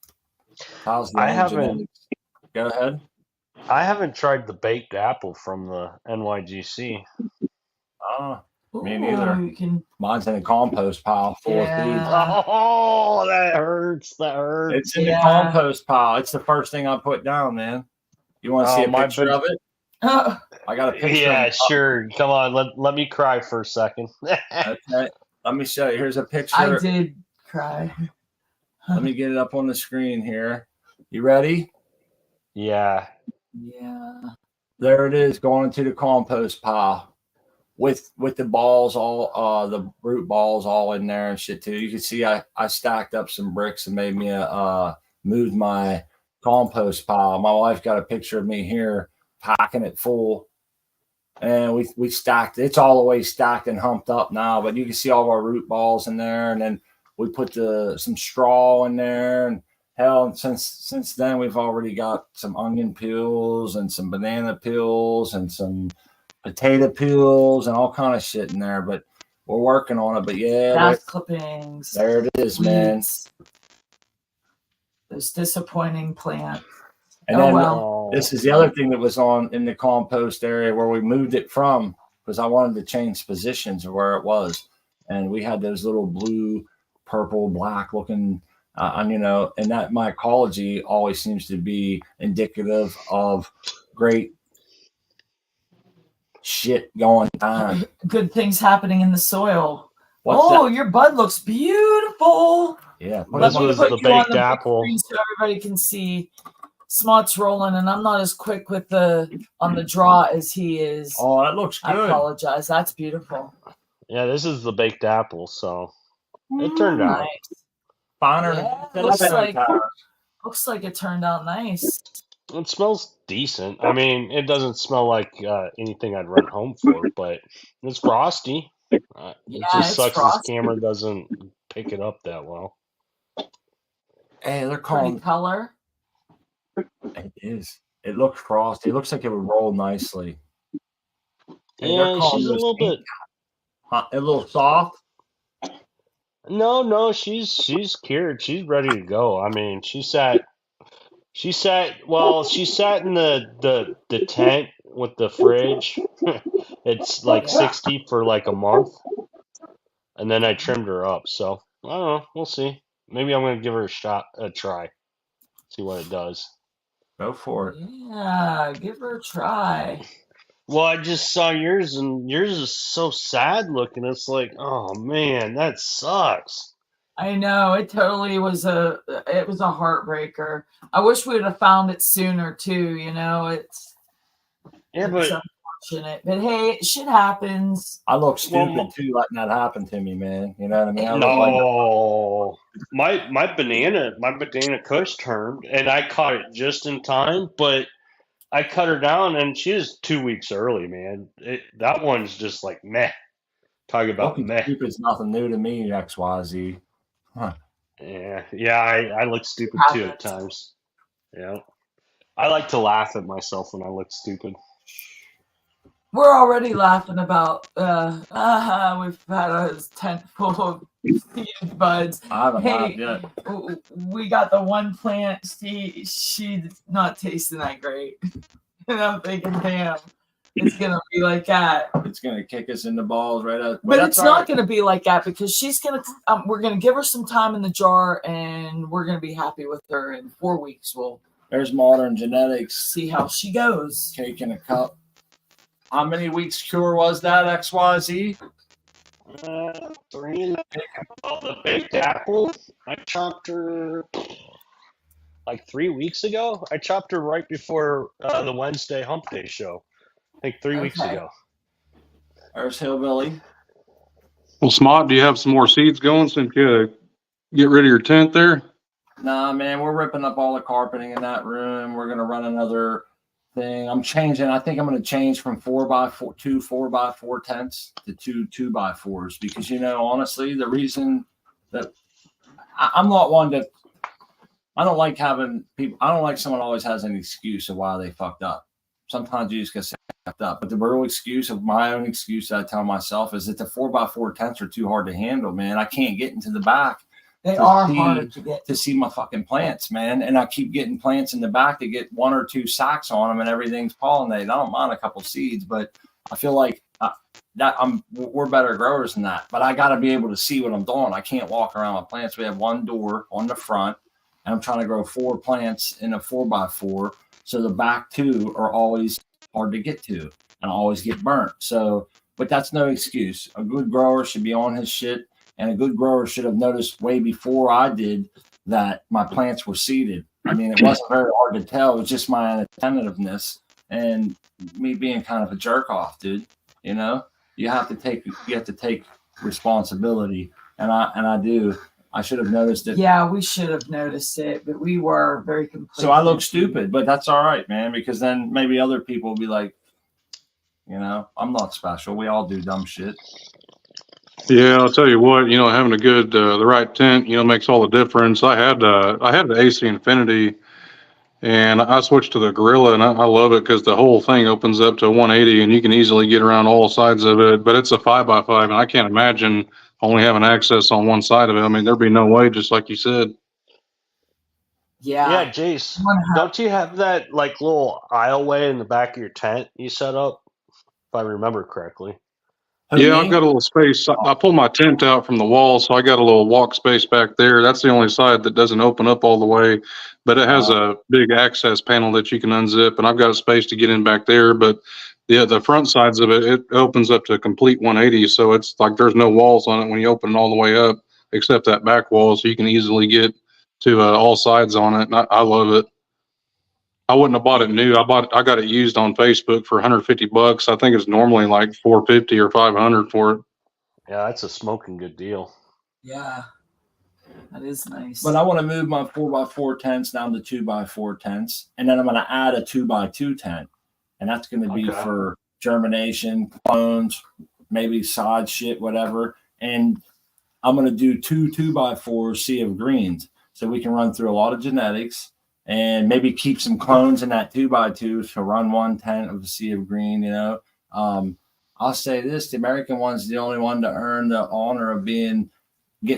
I haven't. Go ahead. I haven't tried the baked apple from the NYGC. Me neither. Mine's in the compost pile full of seeds. Oh, that hurts. That hurts. It's in the compost pile. It's the first thing I put down, man. You want to see a picture of it? I got a picture. Yeah, sure. Come on, let me cry for a second. Okay. Let me show you. Here's a picture. I did cry. Let me get it up on the screen here. You ready? Yeah. Yeah. There it is, going into the compost pile with the balls all the root balls all in there and shit too. You can see I stacked up some bricks and made me moved my compost pile. My wife got a picture of me here packing it full, and we stacked it. It's all the way stacked and humped up now, but you can see all of our root balls in there. And then we put some straw in there, and hell, and since then we've already got some onion peels and some banana peels and some potato peels and all kind of shit in there. But we're working on it. But yeah, grass clippings. There it is, man. Those disappointing plants. And then this is the other thing that was in the compost area where we moved it from, because I wanted to change positions of where it was. And we had those little blue, purple, black looking, and that mycology always seems to be indicative of great shit going on. Good things happening in the soil. Your bud looks beautiful. Yeah. This was the baked apple. So everybody can see. Smot's rolling, and I'm not as quick on the draw as he is. Oh, that looks good. I apologize. That's beautiful. Yeah, this is the baked apple, so it turned out finer. Yeah, looks like it turned out nice. It smells decent. I mean, it doesn't smell like anything I'd run home for, but it's frosty. It just sucks this camera doesn't pick it up that well. Hey, they're calling pretty color. It is. It looks frosty. It looks like it would roll nicely. Yeah, she's a little bit a little soft. No, she's cured. She's ready to go. I mean, she sat in the tent with the fridge. It's like 60 for like a month. And then I trimmed her up. So I don't know. We'll see. Maybe I'm gonna give her a try. See what it does. Go for it. Yeah, give her a try. Well, I just saw yours, and yours is so sad looking. It's like, oh man, that sucks. I know, it totally was a heartbreaker. I wish we would have found it sooner too. It's unfortunate, but hey, shit happens. I look stupid too, letting that happen to me, man. You know what I mean? No, my banana Kush turned, and I caught it just in time. But I cut her down, and she was 2 weeks early, man. That one's just like meh. Talk about meh. Stupid's nothing new to me, XYZ. Huh. Yeah. I look stupid too at times. Yeah, I like to laugh at myself when I look stupid. We're already laughing about we've had a tent full of seed buds. Hey, we got the one plant. She's not tasting that great, and I'm thinking, damn, it's gonna be like that. It's gonna kick us in the balls right out. But it's not gonna be like that because she's gonna. We're gonna give her some time in the jar, and we're gonna be happy with her. In 4 weeks, we'll. There's modern genetics. See how she goes. Cake in a cup. How many weeks cure was that, XYZ? 3. Oh, the baked apple. I chopped her like 3 weeks ago. I chopped her right before the Wednesday Hump Day show. I think 3 weeks Okay. ago. There's Hillbilly. Well, Smart, do you have some more seeds going since you get rid of your tent there? Nah, man, we're ripping up all the carpeting in that room. We're gonna run another thing. I'm changing. I think I'm gonna change from 4x4 2 4x4 tents to 2 2x4s because honestly, the reason that I'm not one to. I don't like having people. I don't like someone always has an excuse of why they fucked up. Sometimes you just get fucked up. But the real excuse of my own excuse that I tell myself is that the 4x4 tents are too hard to handle, man. I can't get into the back. They are hard to get to see my fucking plants, man. And I keep getting plants in the back to get 1 or 2 sacks on them and everything's pollinated. I don't mind a couple seeds, but I feel like we're better growers than that. But I got to be able to see what I'm doing. I can't walk around with plants. We have one door on the front, and I'm trying to grow 4 plants in a 4x4. So the back 2 are always hard to get to and I always get burnt. So, but that's no excuse. A good grower should be on his shit. And a good grower should have noticed way before I did that my plants were seeded. I mean, it wasn't very hard to tell. It was just my inattentiveness and me being kind of a jerk off, dude. You have to take responsibility. And I do. I should have noticed it. Yeah, we should have noticed it, but we were very complacent. So I look stupid, but that's all right, man, because then maybe other people will be like, I'm not special. We all do dumb shit. Yeah, I'll tell you what, having a good, the right tent, makes all the difference. I had the AC Infinity and I switched to the Gorilla and I love it because the whole thing opens up to 180 and you can easily get around all sides of it, but it's a 5x5 and I can't imagine only having access on one side of it. I mean, there'd be no way, just like you said. Yeah, Jace, don't you have that like little aisleway in the back of your tent you set up, if I remember correctly? Yeah, I've got a little space. I pulled my tent out from the wall, so I got a little walk space back there. That's the only side that doesn't open up all the way, but it has a big access panel that you can unzip, and I've got a space to get in back there. But the front sides of it opens up to a complete 180, so it's like there's no walls on it when you open it all the way up, except that back wall, so you can easily get to all sides on it. And I love it. I wouldn't have bought it new. I got it used on Facebook for $150. I think it's normally like $450 or $500 for it. Yeah, that's a smoking good deal. Yeah, that is nice. But I want to move my 4x4 tents down to 2x4 tents, and then I'm going to add a 2x2 tent, and that's going to be for germination, clones, maybe sod shit, whatever. And I'm going to do 2 2x4 sea of greens, so we can run through a lot of genetics. And maybe keep some clones in that 2x2 to run 1 tent of the sea of green, I'll say this, the American one's the only one to earn the honor of getting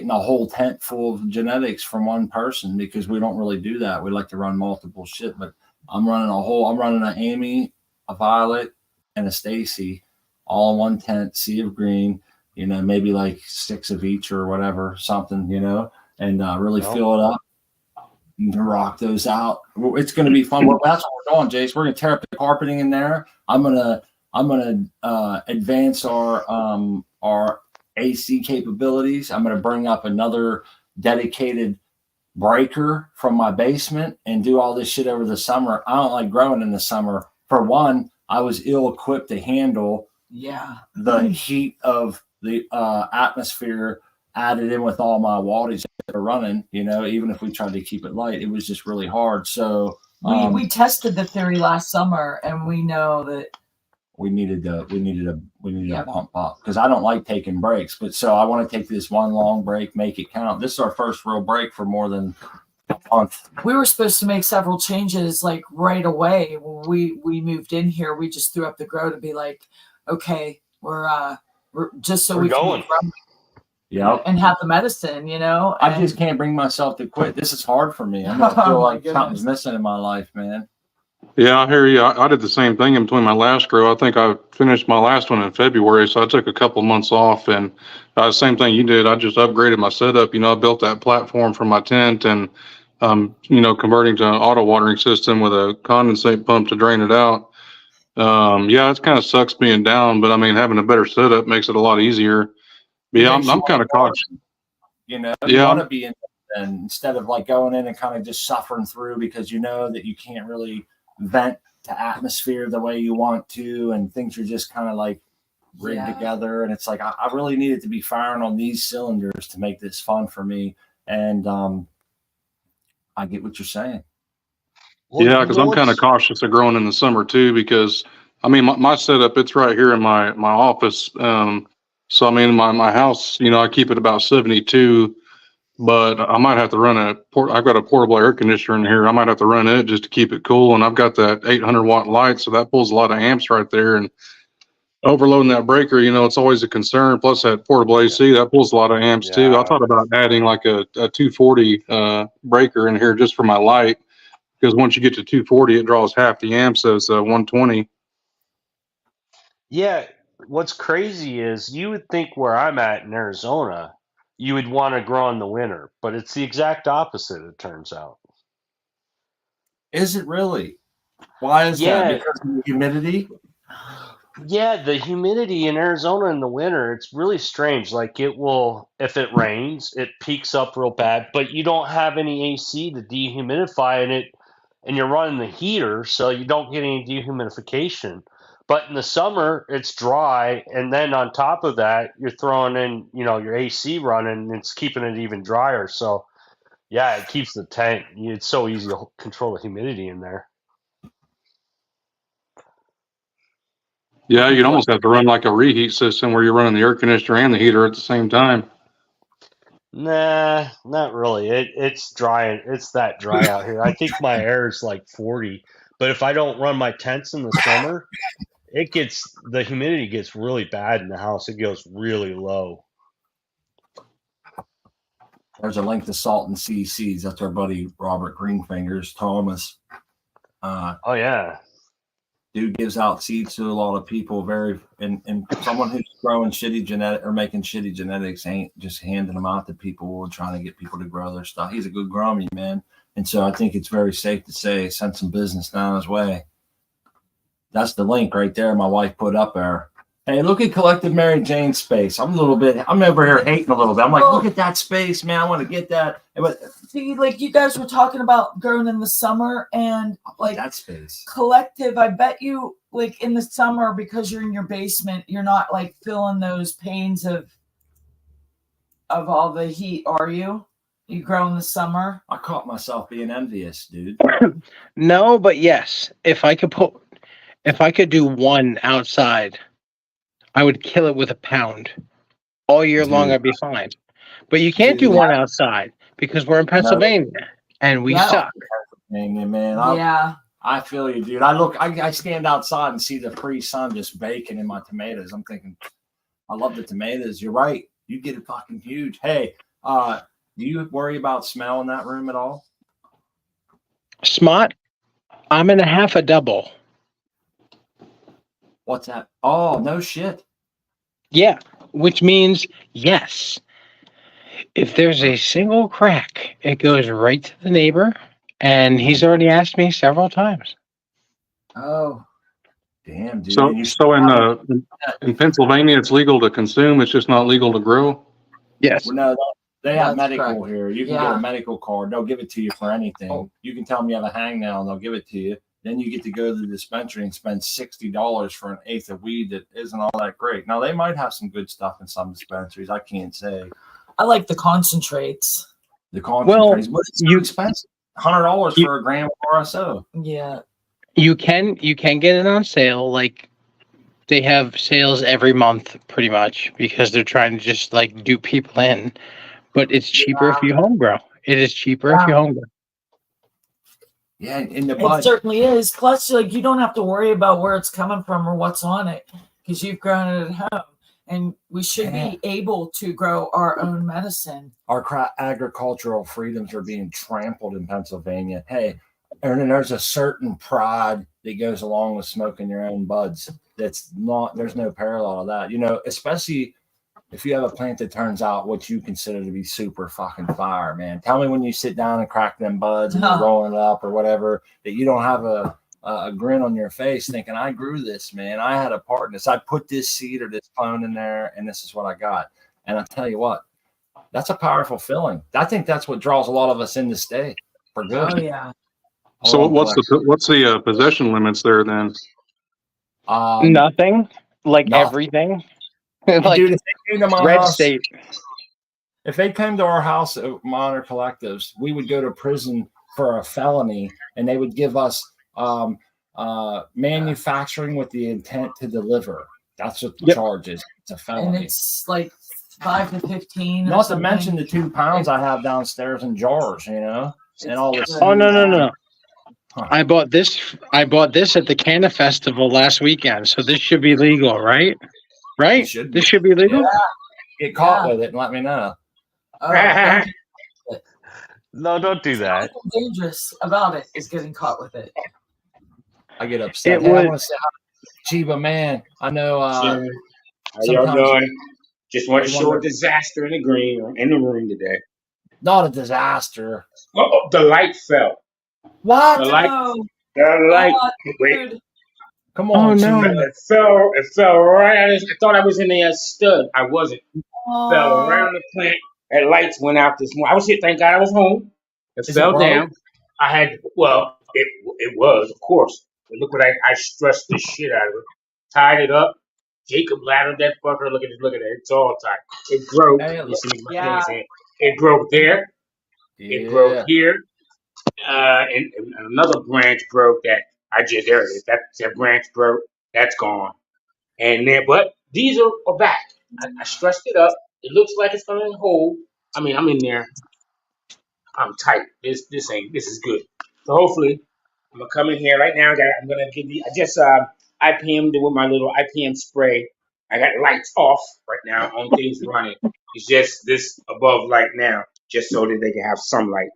a whole tent full of genetics from one person because we don't really do that. We like to run multiple shit, but I'm running an Amy, a Violet, and a Stacy all in 1 tent, sea of green, maybe like 6 of each or whatever, something, and really fill it up. Rock those out. It's going to be fun. Well, that's what we're doing, Jace. We're going to tear up the carpeting in there. I'm gonna advance our AC capabilities. I'm going to bring up another dedicated breaker from my basement and do all this shit over the summer. I don't like growing in the summer. For one, I was ill-equipped to handle the heat of the atmosphere added in with all my wattage that are running, even if we tried to keep it light, it was just really hard. So we tested the theory last summer and we know that we needed a pump up because I don't like taking breaks, but so I want to take this one long break, make it count. This is our first real break for more than a month. We were supposed to make several changes like right away. When we moved in here, we just threw up the grow to be like, okay, we're just so we're we going. can run. Yep. And have the medicine, I just can't bring myself to quit. This is hard for me. I'm gonna feel like something's missing in my life, man. Yeah, I hear you. I did the same thing in between my last grow. I think I finished my last one in February, so I took a couple months off. And same thing you did. I just upgraded my setup. I built that platform for my tent and, converting to an auto watering system with a condensate pump to drain it out. Yeah, it kind of sucks being down, but I mean, having a better setup makes it a lot easier. But yeah, I'm kind of cautious. You know, you Yeah, want to be in and instead of like going in and kind of just suffering through because you know that you can't really vent to atmosphere the way you want to, and things are just kind of like rigged together. And it's like I really need it to be firing on these cylinders to make this fun for me. And I get what you're saying. Well, yeah, you because know I'm kind of what's cautious of growing in the summer too. Because I mean, my setup it's right here in my office. So I mean, my house, you know, I keep it about 72. But I might have to run I've got a portable air conditioner in here. I might have to run it just to keep it cool. And I've got that 800-watt light, so that pulls a lot of amps right there. And overloading that breaker, you know, it's always a concern. Plus that portable AC, that pulls a lot of amps too. I yeah. thought about adding like a 240 breaker in here just for my light, because once you get to 240, it draws half the amps as 120. Yeah, what's crazy is you would think where I'm at in Arizona, you would want to grow in the winter, but it's the exact opposite, it turns out. Is it really? Why is that? Yeah, Because of the humidity? yeah, the humidity in Arizona in the winter, it's really strange. Like it will, if it rains, it peaks up real bad, but you don't have any AC to dehumidify and you're running the heater, so you don't get any dehumidification. But in the summer, it's dry, and then on top of that, you're throwing in, your AC running, and it's keeping it even drier. So, yeah, it keeps the tank. It's so easy to control the humidity in there. Yeah, you'd almost have to run like a reheat system where you're running the air conditioner and the heater at the same time. Nah, not really. It's dry. It's that dry out here. I think my air is like 40, but if I don't run my tents in the summer, the humidity gets really bad in the house. It goes really low. There's a link to Salt and Sea Seeds. That's our buddy Robert Greenfingers Thomas. Oh yeah. Dude gives out seeds to a lot of people. And someone who's growing shitty genetic or making shitty genetics ain't just handing them out to people or trying to get people to grow their stuff. He's a good grommy, man. And so I think it's very safe to say send some business down his way. That's the link right there. My wife put up there. Hey, look at Collective Mary Jane space. I'm over here hating a little bit. I'm like, look at that space, man. I want to get that. But See, like you guys were talking about growing in the summer and like that space. Collective, I bet you like in the summer because you're in your basement, you're not like feeling those pains of all the heat, are you? You grow in the summer? I caught myself being envious, dude. No, but yes. If I could do one outside, I would kill it with a pound. All year long, I'd be fine. But you can't do one outside because we're in Pennsylvania and we suck. Man, Yeah. I feel you, dude. I stand outside and see the pre-sun just baking in my tomatoes. I'm thinking, I love the tomatoes. You're right. You get it fucking huge. Hey, do you worry about smell in that room at all? Smart. I'm in a half a double. What's that? Oh, no shit. Yeah, which means yes. If there's a single crack, it goes right to the neighbor, and he's already asked me several times. Oh, damn, dude. So in Pennsylvania, it's legal to consume. It's just not legal to grow. Yes. Well, no, they have That's medical correct. here. You can get a medical card. They'll give it to you for anything. Oh. You can tell them you have a hangnail and they'll give it to you. Then you get to go to the dispensary and spend $60 for an eighth of weed that isn't all that great. Now, they might have some good stuff in some dispensaries. I can't say. I like the concentrates. The concentrates. But it's you- expensive. $100 for a gram of RSO. Yeah. You can get it on sale. Like they have sales every month pretty much because they're trying to just like dupe people in. But it's cheaper if you home grow. It is cheaper if you home grow. Yeah, in the It bud. certainly is. Plus, like you don't have to worry about where it's coming from or what's on it because you've grown it at home. And we should be able to grow our own medicine. Our agricultural freedoms are being trampled in Pennsylvania. Hey, and there's a certain pride that goes along with smoking your own buds. There's no parallel to that. You know, especially if you have a plant that turns out what you consider to be super fucking fire, man. Tell me when you sit down and crack them buds and you're rolling it up or whatever, that you don't have a a grin on your face, thinking, "I grew this, man. I had a part in this. I put this seed or this clone in there, and this is what I got." And I tell you what, that's a powerful feeling. I think that's what draws a lot of us in to stay for good. Oh yeah. So what's the possession limits there then? Nothing. Like nothing. everything. Like Dude, if they came to my red house, state. if they came to our house at Minor Collectives, we would go to prison for a felony, and they would give us manufacturing with the intent to deliver. That's what the charge is. It's a felony. And it's like 5 to 15. Not to mention the 2 pounds I have downstairs in jars, and all this. Oh no. Huh. I bought this at the Canna Festival last weekend, so this should be legal, right? Right? This should be legal. Yeah. Get caught with it and let me know. No, don't do that. What's dangerous about it is getting caught with it. I get upset. I want to say, Chiba, man, I know. How y'all doing? Just want to show a disaster in the room today. Not a disaster. Oh, the light fell. What? The light. Wait. Come on. Oh, no. It fell right. I thought I was in a stud. I wasn't. Fell around the plant. And lights went out this morning. I was here. Thank God I was home. It fell down. I had. Well, it was, of course. But look what I stressed this shit out of it. Tied it up. Jacob laddered that fucker. Look at it. It's all tight. It broke. It broke there. Yeah. It broke here. And another branch broke there it is. That branch broke. That's gone. And then, but these are back. I stressed it up. It looks like it's gonna hold. I mean, I'm in there. I'm tight. This is good. So hopefully, I'm gonna come in here right now. I'm gonna give you. I just IPM'd with my little IPM spray. I got lights off right now. Only thing's running. It's just this above light now, just so that they can have sunlight.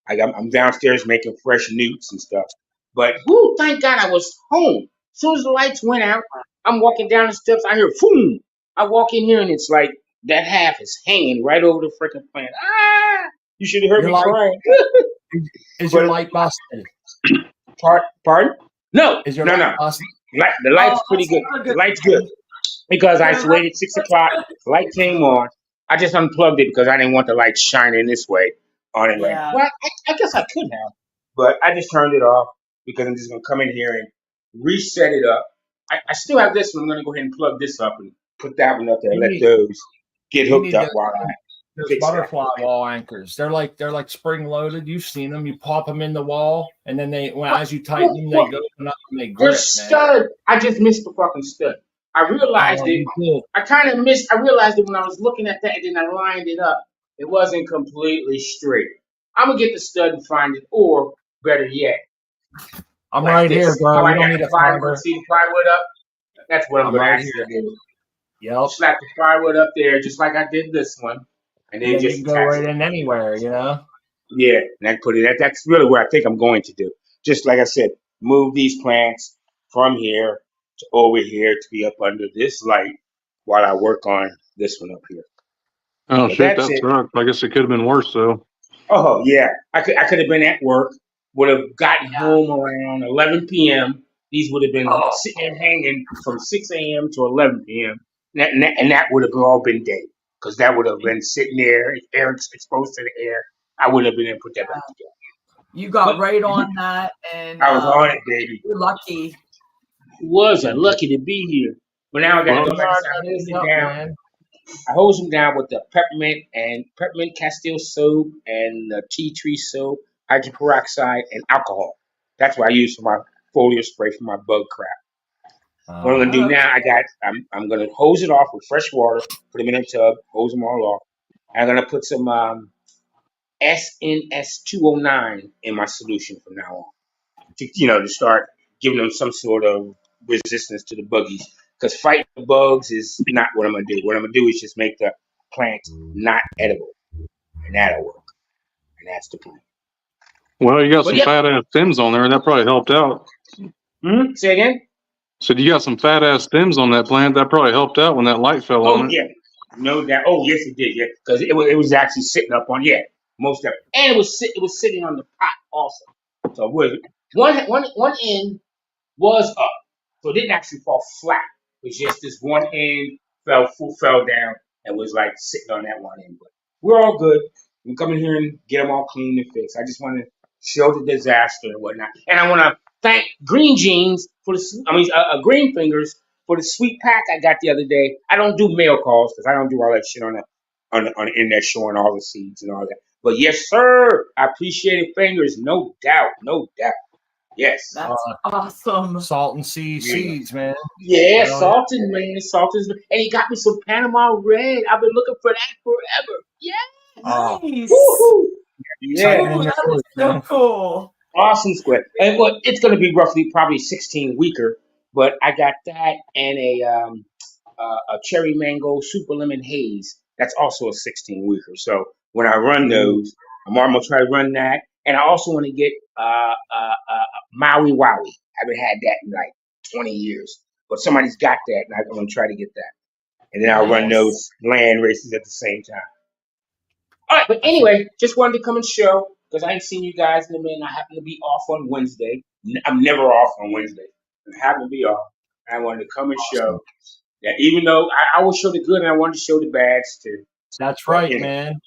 I'm downstairs making fresh newts and stuff. But thank God I was home. As soon as the lights went out, I'm walking down the steps. I hear boom. I walk in here and it's like that half is hanging right over the freaking plant. Ah! You should have heard me crying. Is your light busted? Pardon? No. Is your light busted? The light's pretty good. The light's good. Because I waited 6 o'clock. The light came on. I just unplugged it because I didn't want the light shining this way on it. Yeah. Well, I guess I could have. But I just turned it off because I'm just going to come in here and reset it up. I still have this one. I'm going to go ahead and plug this up and put that one up there and let those get hooked up while I fix butterfly wall anchors. They're like spring loaded. You've seen them. You pop them in the wall, and then as you tighten them, they go up and they grip. Stud. I just missed the fucking stud. I realized it. I realized it when I was looking at that, and then I lined it up. It wasn't completely straight. I'm gonna get the stud and find it, or better yet, I'm right here, bro. I don't need a fiber. See the plywood up? That's what I'm gonna ask you to do. Yep. Slap the plywood up there, just like I did this one, and then just you can go right in anywhere, Yeah, and then put it. That's really where I think I'm going to do. Just like I said, move these plants from here to over here to be up under this light while I work on this one up here. Oh, shit, that sucked. I guess it could have been worse, though. Oh, yeah. I could have been at work, would have gotten home around 11 p.m. These would have been sitting there hanging from 6 a.m. to 11 p.m. And that would have all been day because that would have been sitting there, air exposed to the air. I wouldn't have been able to put that back together. You got right on that, and I was on it, baby. You're lucky. I'm lucky to be here. But now I got to go back and hose them down. I hose them down with the peppermint Castile soap and the tea tree soap, hydrogen peroxide, and alcohol. That's what I use for my foliar spray for my bug crap. What I'm gonna do now, I'm gonna hose it off with fresh water, put them in a tub, hose them all off. I'm gonna put some SNS 209 in my solution from now on, to start giving them some sort of resistance to the buggies. Because fighting the bugs is not what I'm gonna do. What I'm gonna do is just make the plants not edible, and that'll work. And that's the plan. Well, you got some fat ass stems on there, and that probably helped out. Say again? So you got some fat ass stems on that plant. That probably helped out when that light fell on it. Yeah, no doubt. Oh, yes, it did. Yeah, because it was actually sitting up on most of it, and it was sitting on the pot also. So one end was up. So it didn't actually fall flat. It was just this one end fell down and was like sitting on that one end. But we're all good. We come in here and get them all clean and fixed. I just want to show the disaster and whatnot. And I want to thank Green Jeans for Green Fingers for the sweet pack I got the other day. I don't do mail calls because I don't do all that shit on the internet showing all the seeds and all that. But yes, sir, I appreciate it, Fingers. No doubt, no doubt. Yes. That's awesome. Salt and sea seeds, man. Yeah, Hell Salted, man. Salted. And he got me some Panama Red. I've been looking for that forever. Yeah. Nice. Woo-hoo. Yeah. Ooh, that is so cool. Awesome square. And well, it's going to be roughly probably 16 weeker, but I got that and a cherry mango super lemon haze. That's also a 16 weeker. So when I run those, I'm going to try to run that. And I also want to get Maui Wowie. I haven't had that in like 20 years, but somebody's got that, and I'm going to try to get that. And then I'll run those land races at the same time. All right, but anyway, just wanted to come and show because I ain't seen you guys in a minute. I happen to be off on Wednesday. I'm never off on Wednesday. I happen to be off. I wanted to come and show that even though I will show the good and I wanted to show the bads too. That's right, man.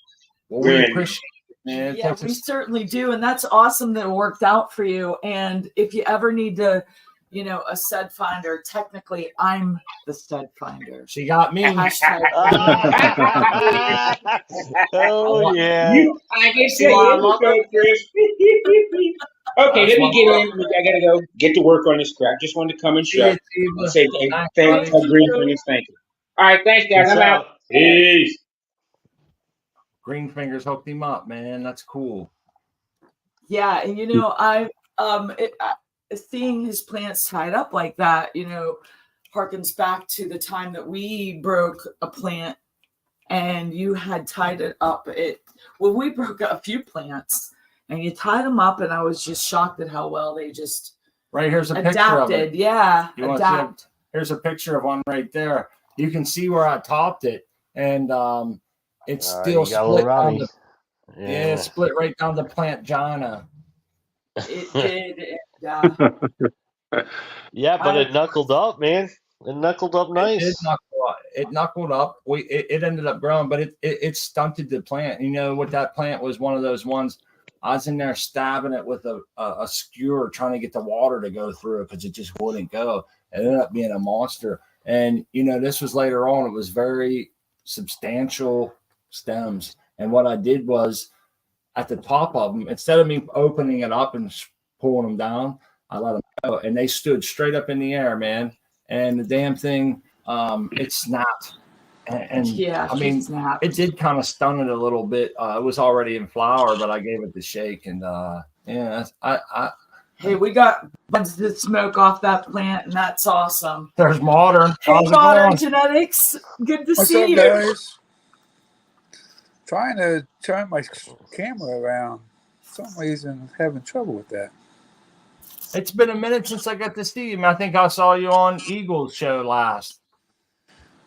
Well, we appreciate it, man. Yeah, we certainly do. And that's awesome that it worked out for you. And if you ever need to, a stud finder, technically I'm the stud finder. She got me. Hashtag. Oh, yeah. I can say it, Chris. Okay, let me get in. I gotta go get to work on this crap. Just wanted to come and show. Say thank Green Fingers. Thank you. All right, thanks guys. I'm out. Peace. Green Fingers hooked him up, man. That's cool. Yeah, and seeing his plants tied up like that, harkens back to the time that we broke a plant and you had tied it up. We broke a few plants and you tied them up, and I was just shocked at how well they just here's a adapted. picture of it. Yeah, adapt. Here's a picture of one right there. You can see where I topped it, and it's still split. It's split right down the plant Jana. It did. Yeah, but it knuckled up, man. It knuckled up nice. It knuckled up. It ended up growing, but it stunted the plant. What that plant was, one of those ones. I was in there stabbing it with a skewer, trying to get the water to go through it because it just wouldn't go. It ended up being a monster. And this was later on. It was very substantial stems. And what I did was, at the top of them, instead of me opening it up and pulling them down, I let them go, and they stood straight up in the air, man. And the damn thing, it snapped. And it did kind of stun it a little bit. It was already in flower, but I gave it the shake, and Hey, we got buds of smoke off that plant, and that's awesome. There's Modern. Hey, Modern Genetics. Good to see you. Guys? Trying to turn my camera around. For some reason, having trouble with that. It's been a minute since I got to see you. I think I saw you on Eagles show last.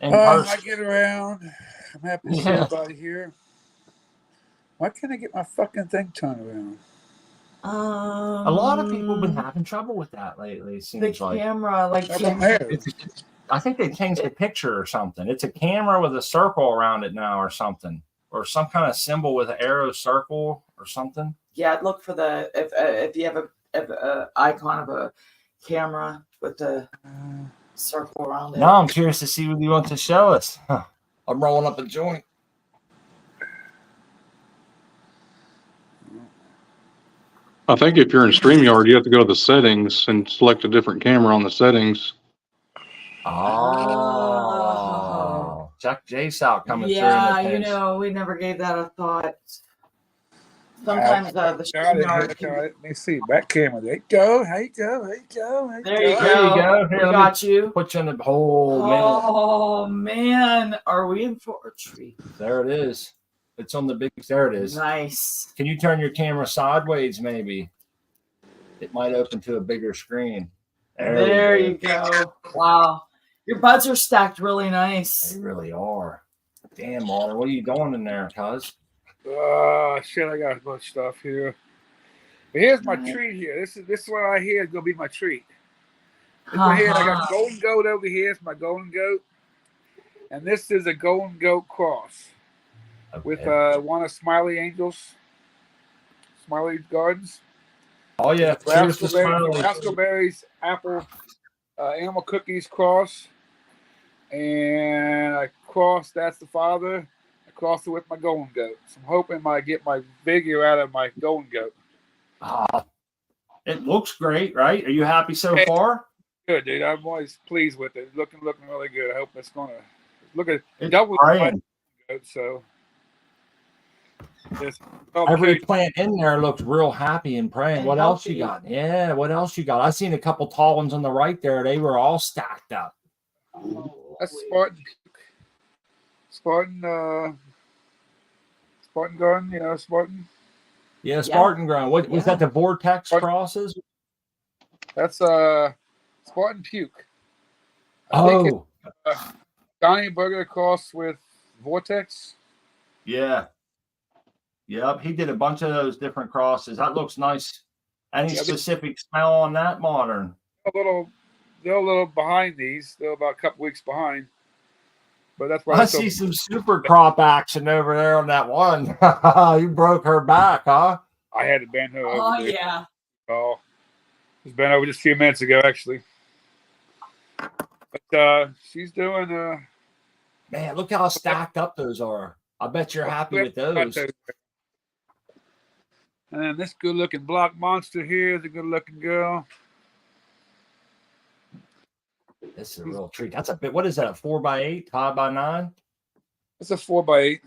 I get around. I'm happy to see everybody here. Why can't I get my fucking thing turned around? A lot of people have been having trouble with that lately. It seems the camera, I think they changed the picture or something. It's a camera with a circle around it now, or something, or some kind of symbol with an arrow circle or something. Yeah, look for if you have a icon of a camera with the circle around it. Now I'm curious to see what you want to show us. I'm rolling up a joint. I think if you're in StreamYard, you have to go to the settings and select a different camera on the settings. Oh, Chuck Jace out coming through. Yeah, we never gave that a thought. Sometimes the StreamYard. Let me see. Back camera. There you go. There you go. There you go. Here, we got you. Put you in the hole, man. Oh, man. Are we in for a treat? There it is. It's on the big. There it is. Nice. Can you turn your camera sideways, maybe? It might open to a bigger screen. There you go. Wow. Your buds are stacked really nice. They really are. Damn, Marlon. What are you doing in there, cuz? Shit, I got a bunch of stuff here. But here's my treat here. This is what I hear is gonna be my treat. This one here, I got golden goat over here. It's my golden goat. And this is a golden goat cross with one of Smiley Angels, Smiley Gardens. Oh yeah, cheers to Smiley. Raspberries, apple, animal cookies cross. And I crossed, that's the father. I crossed it with my golden goat. So I'm hoping I get my figure out of my golden goat. It looks great, right? Are you happy so far? Good, dude. I'm always pleased with it. Looking really good. I hope it's gonna look at double my goat. So every plant in there looks real happy and praying. And what else you got? Yeah, what else you got? I seen a couple tall ones on the right there. They were all stacked up. That's Spartan Garden, you know, Spartan. Yeah, Spartan Ground. What was that? The Vortex crosses? That's Spartan Puke. I think it's, Donnie Burger cross with Vortex. Yeah. Yep, he did a bunch of those different crosses. That looks nice. Any specific smell on that, Modern? They're a little behind these. They're about a couple weeks behind. But that's why I see some super crop action over there on that one. You broke her back, huh? I had to bend her over. Oh, yeah. Oh, just bent over just a few minutes ago, actually. But she's doing. Man, look how stacked up those are. I bet you're happy with those. And then this good-looking block monster here is a good-looking girl. This is a real treat. That's a bit. What is that? A 4x8, 5x9? It's a 4x8.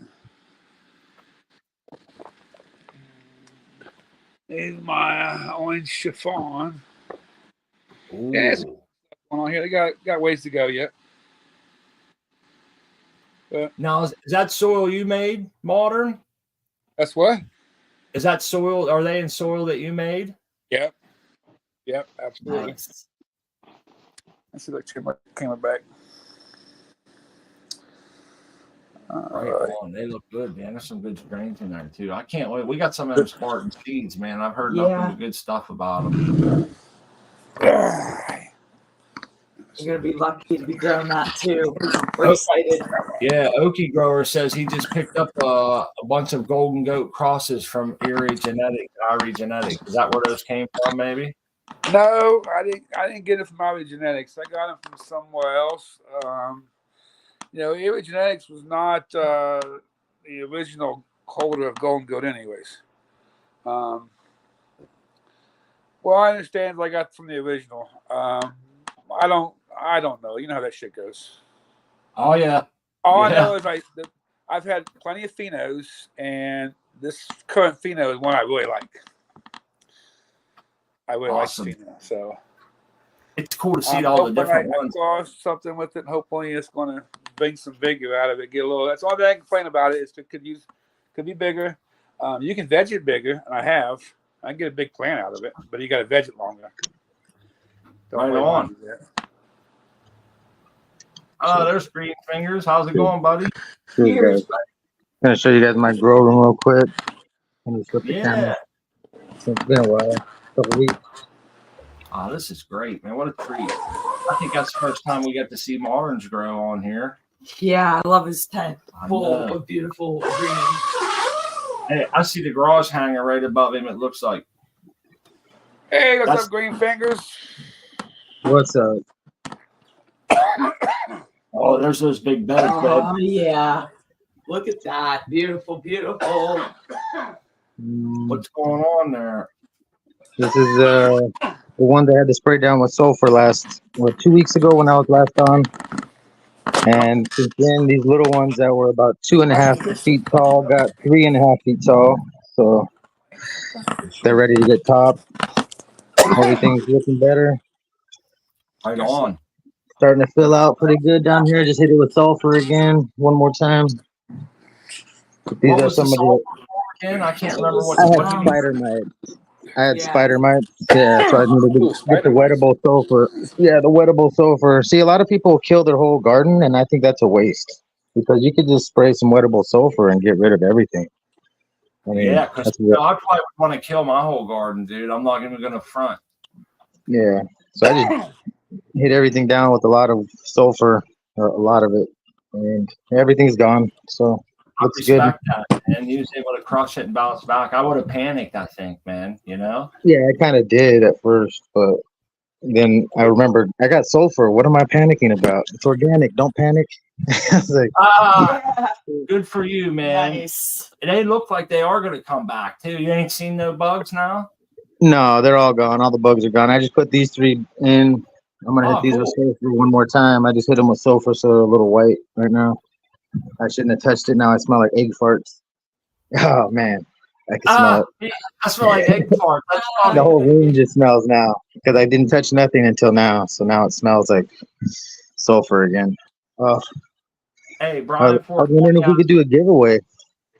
Here's my orange chiffon. Ooh. Yeah, it's going on here. They got ways to go yet. But now, is that soil you made, Modern? That's what? Is that soil? Are they in soil that you made? Yep. Yep, absolutely. Nice. Let's see if I came back. Right on. They look good, man. There's some good strains in there too. I can't wait. We got some of those Spartan seeds, man. I've heard nothing but good stuff about them. You're gonna be lucky to be growing that too. We're excited. Yeah, Okie Grower says he just picked up a bunch of golden goat crosses from Erie Genetics. Is that where those came from? Maybe. No, I didn't get it from Erie Genetics. I got them from somewhere else. You know, Erie Genetics was not the original holder of golden goat, anyways. Well, I understand what I got from the original. I don't know. You know how that shit goes. Oh yeah. All I know is I've had plenty of phenos, and this current pheno is one I really like. I really like pheno, so it's cool to see all the different ones. Cross something with it. And hopefully, it's going to bring some vigor out of it. Get a little. That's all that I can complain about it. Is it could be bigger. You can veg it bigger, and I have. I can get a big plant out of it, but you got to veg it longer. Right on. There's Green Fingers. How's it going, buddy? Good, guys. I'm gonna show you guys my grow room real quick. Yeah. It's been a while, a couple weeks. Oh, this is great, man. What a treat. I think that's the first time we get to see Moderns grow on here. Yeah, I love his tent. Full of beautiful green. Hey, I see the garage hanger right above him, it looks like. Hey, what's up, Green Fingers? What's up? Oh, there's those big beds. Oh, yeah. Look at that. Beautiful, beautiful. What's going on there? This is the one that had to spray down with sulfur 2 weeks ago when I was last on. And since then, these little ones that were about 2.5 feet tall got 3.5 feet tall. So they're ready to get topped. Everything's looking better. Right on. Starting to fill out pretty good down here. Just hit it with sulfur again, one more time. These are some of the. Again? I can't remember what. I had spider mites. Spider mites. Yeah, so I needed to get the wettable sulfur. Yeah, the wettable sulfur. See, a lot of people kill their whole garden, and I think that's a waste because you could just spray some wettable sulfur and get rid of everything. I mean, yeah, because I probably would want to kill my whole garden, dude. I'm not even going to front. Yeah, so I just hit everything down with a lot of sulfur, a lot of it, and everything's gone. So I looks good. respect that, man. He was able to crush it and bounce back. I would have panicked, I think, man. You know? Yeah, I kind of did at first, but then I remembered I got sulfur. What am I panicking about? It's organic. Don't panic. I was like, Yeah. Good for you, man. Nice. They look like they are going to come back, too. You ain't seen no bugs now? no, they're all gone. All the bugs are gone. I just put these 3 in. I'm gonna hit Oh, these with cool. sulfur one more time. I just hit them with sulfur, so they're a little white right now. I shouldn't have touched it. Now I smell like egg farts. Oh man, I can smell it. Yeah, I smell like egg fart. That's The funny. whole room just smells now because I didn't touch nothing until now. So now it smells like sulfur again. Oh, Hey, I Brian, was wondering if we could do a giveaway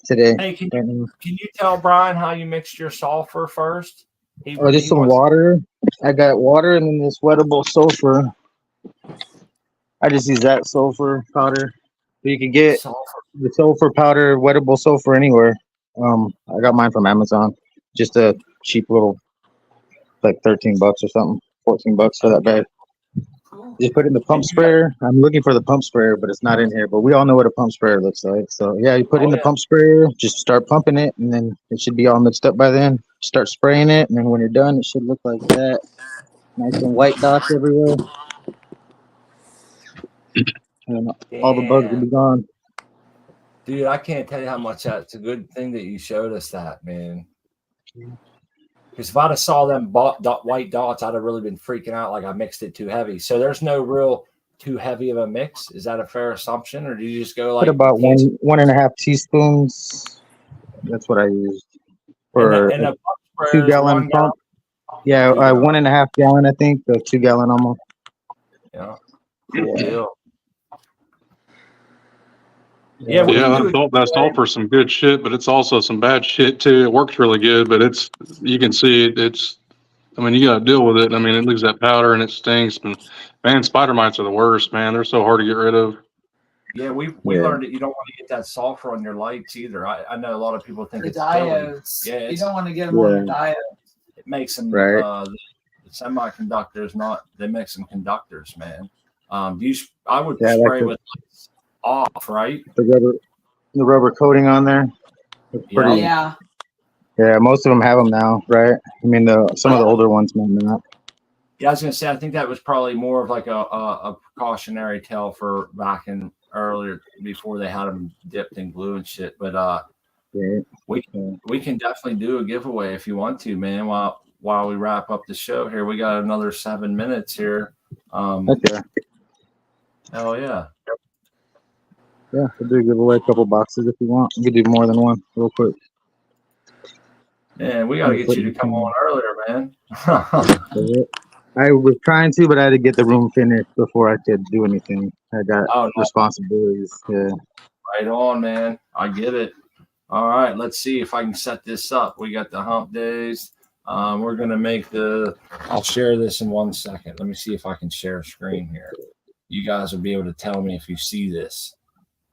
today. hey, can you tell Brian how you mixed your sulfur first? Oh, just some wants- water. I got water and then this wettable sulfur. I just use that sulfur powder. You can get sulfur. the sulfur powder, wettable sulfur anywhere. I got mine from Amazon. Just a cheap little, like $13 or something, $14 for that bag. Just put it in the pump sprayer. I'm looking for the pump sprayer, but it's not in here. But we all know what a pump sprayer looks like. So yeah, you put it in the pump sprayer, just start pumping it, and then it should be all mixed up by then. Start spraying it, and then when you're done, it should look like that. Nice and white dots everywhere. And all the bugs will be gone. Dude, I can't tell you how much that's a good thing that you showed us that, man. Because if I'd have saw them white dots, I'd have really been freaking out like I mixed it too heavy. So there's no real too heavy of a mix. Is that a fair assumption, or do you just go like Put about 1.5 teaspoons. That's what I used for and a a pump sprayer 2 is gallon 1 pump. Yeah, 1.5 gallon, I think. The 2 gallon almost. Yeah, cool deal. Yeah, that sulfur's some good shit, but it's also some bad shit too. It works really good, but you can see it's. I mean, you got to deal with it. I mean, it leaves that powder and it stinks. And man, spider mites are the worst, man. They're so hard to get rid of. Yeah, we learned that you don't want to get that sulfur on your lights either. I know a lot of people think The it's diodes. killing. Yeah, you don't want to get them on your diodes. It makes them right. The semiconductors they make some conductors, man. I would spray with lights off, right? The rubber coating on there. It's pretty. Yeah. Yeah, most of them have them now, right? I mean, some of the older ones might not. Yeah, I was gonna say I think that was probably more of like a precautionary tale for back in earlier before they had them dipped in glue and shit. But we can definitely do a giveaway if you want to, man. While we wrap up the show here, we got another 7 minutes here. Okay. Hell yeah. Yeah, we'll do a giveaway, a couple boxes if you want. We can do more than one, real quick. Yeah, we got to get you to come on earlier, man. I was trying to, but I had to get the room finished before I could do anything. I got responsibilities. Yeah. Right on, man. I get it. All right, let's see if I can set this up. We got the Humpdazed. We're going to make I'll share this in 1 second. Let me see if I can share a screen here. You guys will be able to tell me if you see this.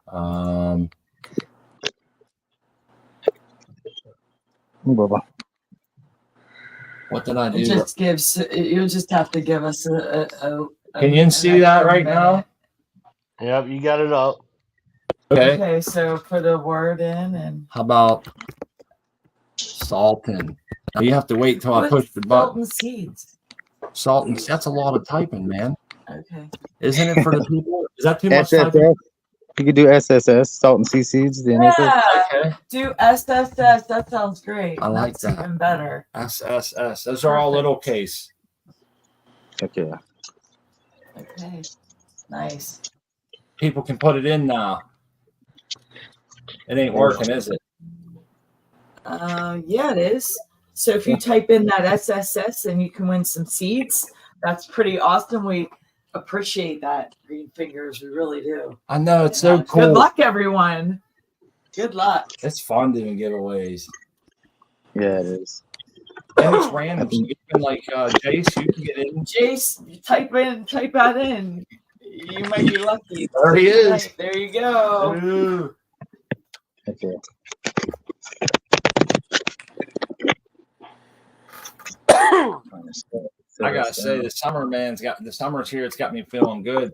What did I do? It just gives. You just have to give us a Can you see that right now? Yep, you got it up. Okay. Okay, so put a word in and. How about Salton? Now you have to wait till I push the button. Salt and seeds. Salt and that's a lot of typing, man. Okay. Isn't it for the people? Is that too much typing? You could do SSS, salt and sea seeds. Yeah. Okay. Do SSS. That sounds great. I like That's that. even better. SSS. Those are all little case. Okay. Okay. Nice. People can put it in now. It ain't working, is it? Yeah, it is. So if you type in that SSS and you can win some seeds, that's pretty awesome. We appreciate that, Green Fingers. We really do. I know, it's so cool. Good luck, everyone. Good luck. It's fun doing giveaways. Yeah, it is. And it's random. So you can Jace, you can get in. Jace, you type that in. You might be lucky. There he is. There you go. Ooh. Okay. I gotta say, the summer's here. It's got me feeling good.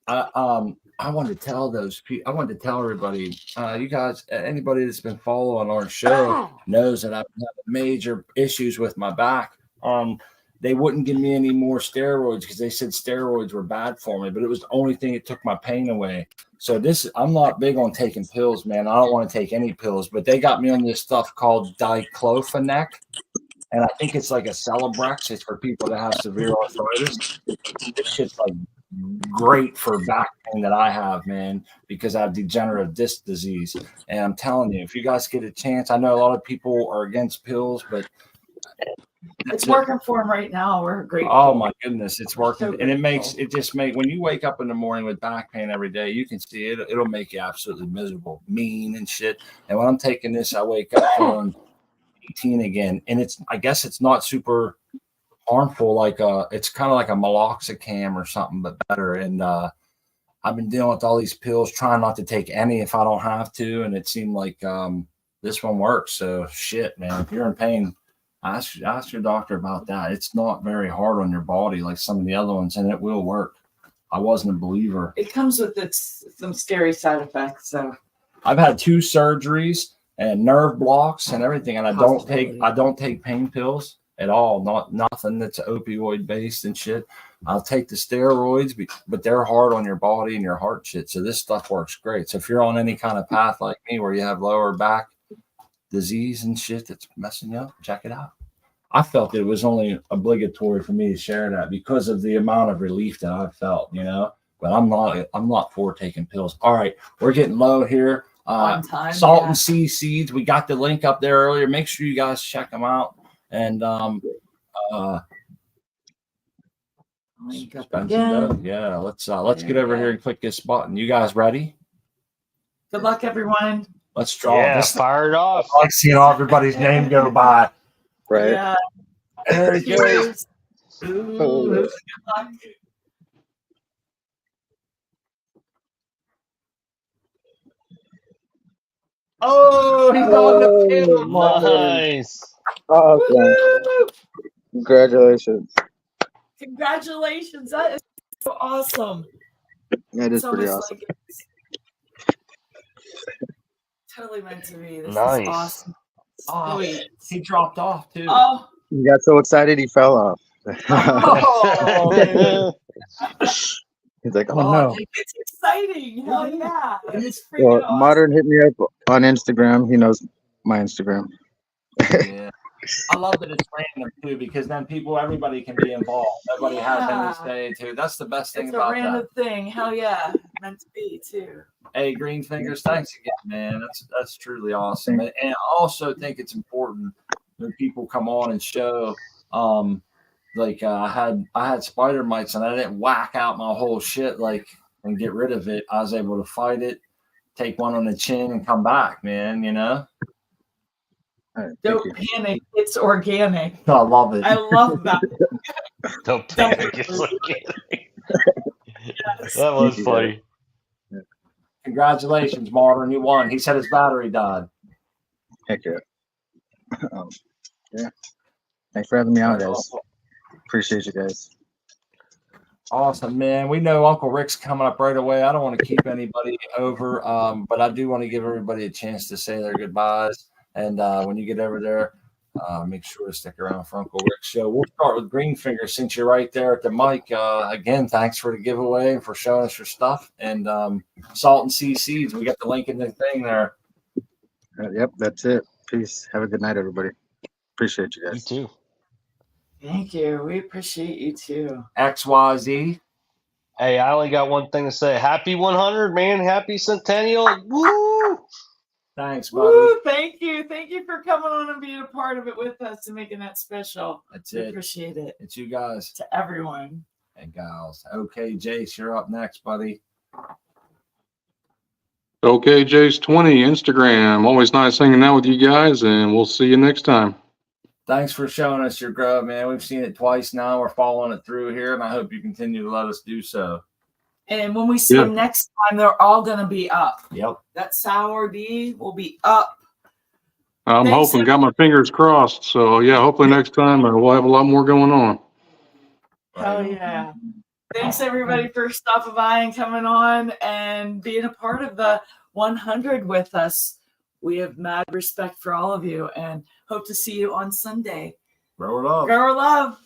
I wanted to tell those people. I wanted to tell everybody. You guys, anybody that's been following our show knows that I've had major issues with my back. They wouldn't give me any more steroids because they said steroids were bad for me, but it was the only thing that took my pain away. So I'm not big on taking pills, man. I don't want to take any pills, but they got me on this stuff called diclofenac, and I think it's like a Celebrex. It's for people that have severe arthritis. This shit's like great for back pain that I have, man, because I have degenerative disc disease. And I'm telling you, if you guys get a chance, I know a lot of people are against pills, but it's working for him right now. We're grateful. Oh my goodness, it's working, So and it just makes when you wake up in the morning with back pain every day, you can see it. It'll make you absolutely miserable, mean and shit. And when I'm taking this, I wake up feeling 18 again, and I guess it's not super harmful. Like it's kind of like a meloxicam or something, but better. And I've been dealing with all these pills, trying not to take any if I don't have to, and it seemed like this one works. So shit, man, if you're in pain, ask your doctor about that. It's not very hard on your body like some of the other ones, and it will work. I wasn't a believer. It comes with some scary side effects. So I've had 2 surgeries and nerve blocks and everything, and I don't take pain pills at all. Nothing that's opioid based and shit. I'll take the steroids, but they're hard on your body and your heart shit. So this stuff works great. So if you're on any kind of path like me where you have lower back disease and shit that's messing you up, check it out. I felt it was only obligatory for me to share that because of the amount of relief that I felt, but I'm not for taking pills. All right, we're getting low here. On time, Salt and Sea Seeds, we got the link up there earlier. Make sure you guys check them out. And yeah, let's get over here and click this button. You guys ready? Good luck, everyone. Let's draw. Yeah, fire it off. I like seeing all everybody's name go by. Right. Yeah. There it goes. Good luck. Oh, he's on the field. Nice. Awesome. Congratulations. Congratulations. That is so awesome. That is It's pretty almost awesome. like it's totally meant to be. This Nice. is awesome. Oh, Sweet. he dropped off too. Oh, He got so excited he fell off. Oh, man. He's like, oh no. it's exciting. Hell yeah. It's freaking Well, awesome. Modern hit me up on Instagram. He knows my Instagram. Yeah. I love that it's random too, because then everybody can be involved. Nobody has any say too. That's the best thing It's about a random that. thing. Hell yeah. Meant to be too. Hey, Green Fingers, thanks again, man. That's truly awesome. And I also think it's important when people come on and show. I had spider mites and I didn't whack out my whole shit and get rid of it. I was able to fight it, take one on the chin, and come back, man. Right, Don't panic. It's organic. I love it. I love that. Don't panic. It's organic. Yes. That was funny. Congratulations, Martin. You won. He said his battery died. Heck yeah. Yeah. Thanks for having me out, guys. Appreciate you guys. Awesome, man. We know Uncle Rick's coming up right away. I don't want to keep anybody over, but I do want to give everybody a chance to say their goodbyes. And when you get over there, make sure to stick around for Uncle Rick's show. We'll start with Greenfinger since you're right there at the mic. Again, thanks for the giveaway and for showing us your stuff. And Salt and Sea Seeds, we got the link in the thing there. Yep, that's it. Peace. Have a good night, everybody. Appreciate you guys. You too. Thank you. We appreciate you too. XYZ. Hey, I only got one thing to say. Happy 100, man. Happy Centennial. Woo! Thanks, buddy. Woo, thank you. Thank you for coming on and being a part of it with us and making that special. That's We it. appreciate it. It's you guys To everyone. and gals. Okay, Jace, you're up next, buddy. Okay, Jace 20 Instagram. Always nice hanging out with you guys, and we'll see you next time. Thanks for showing us your grub, man. We've seen it twice now. We're following it through here, and I hope you continue to let us do so. And when we see Yeah. them next time, they're all going to be up. Yep. That sour D will be up. I'm Thanks, hoping, got my fingers crossed. So, yeah, hopefully next time we'll have a lot more going on. Hell yeah. Thanks everybody for stopping by and coming on and being a part of the 100 with us. We have mad respect for all of you and hope to see you on Sunday. Grow it up. Grow love.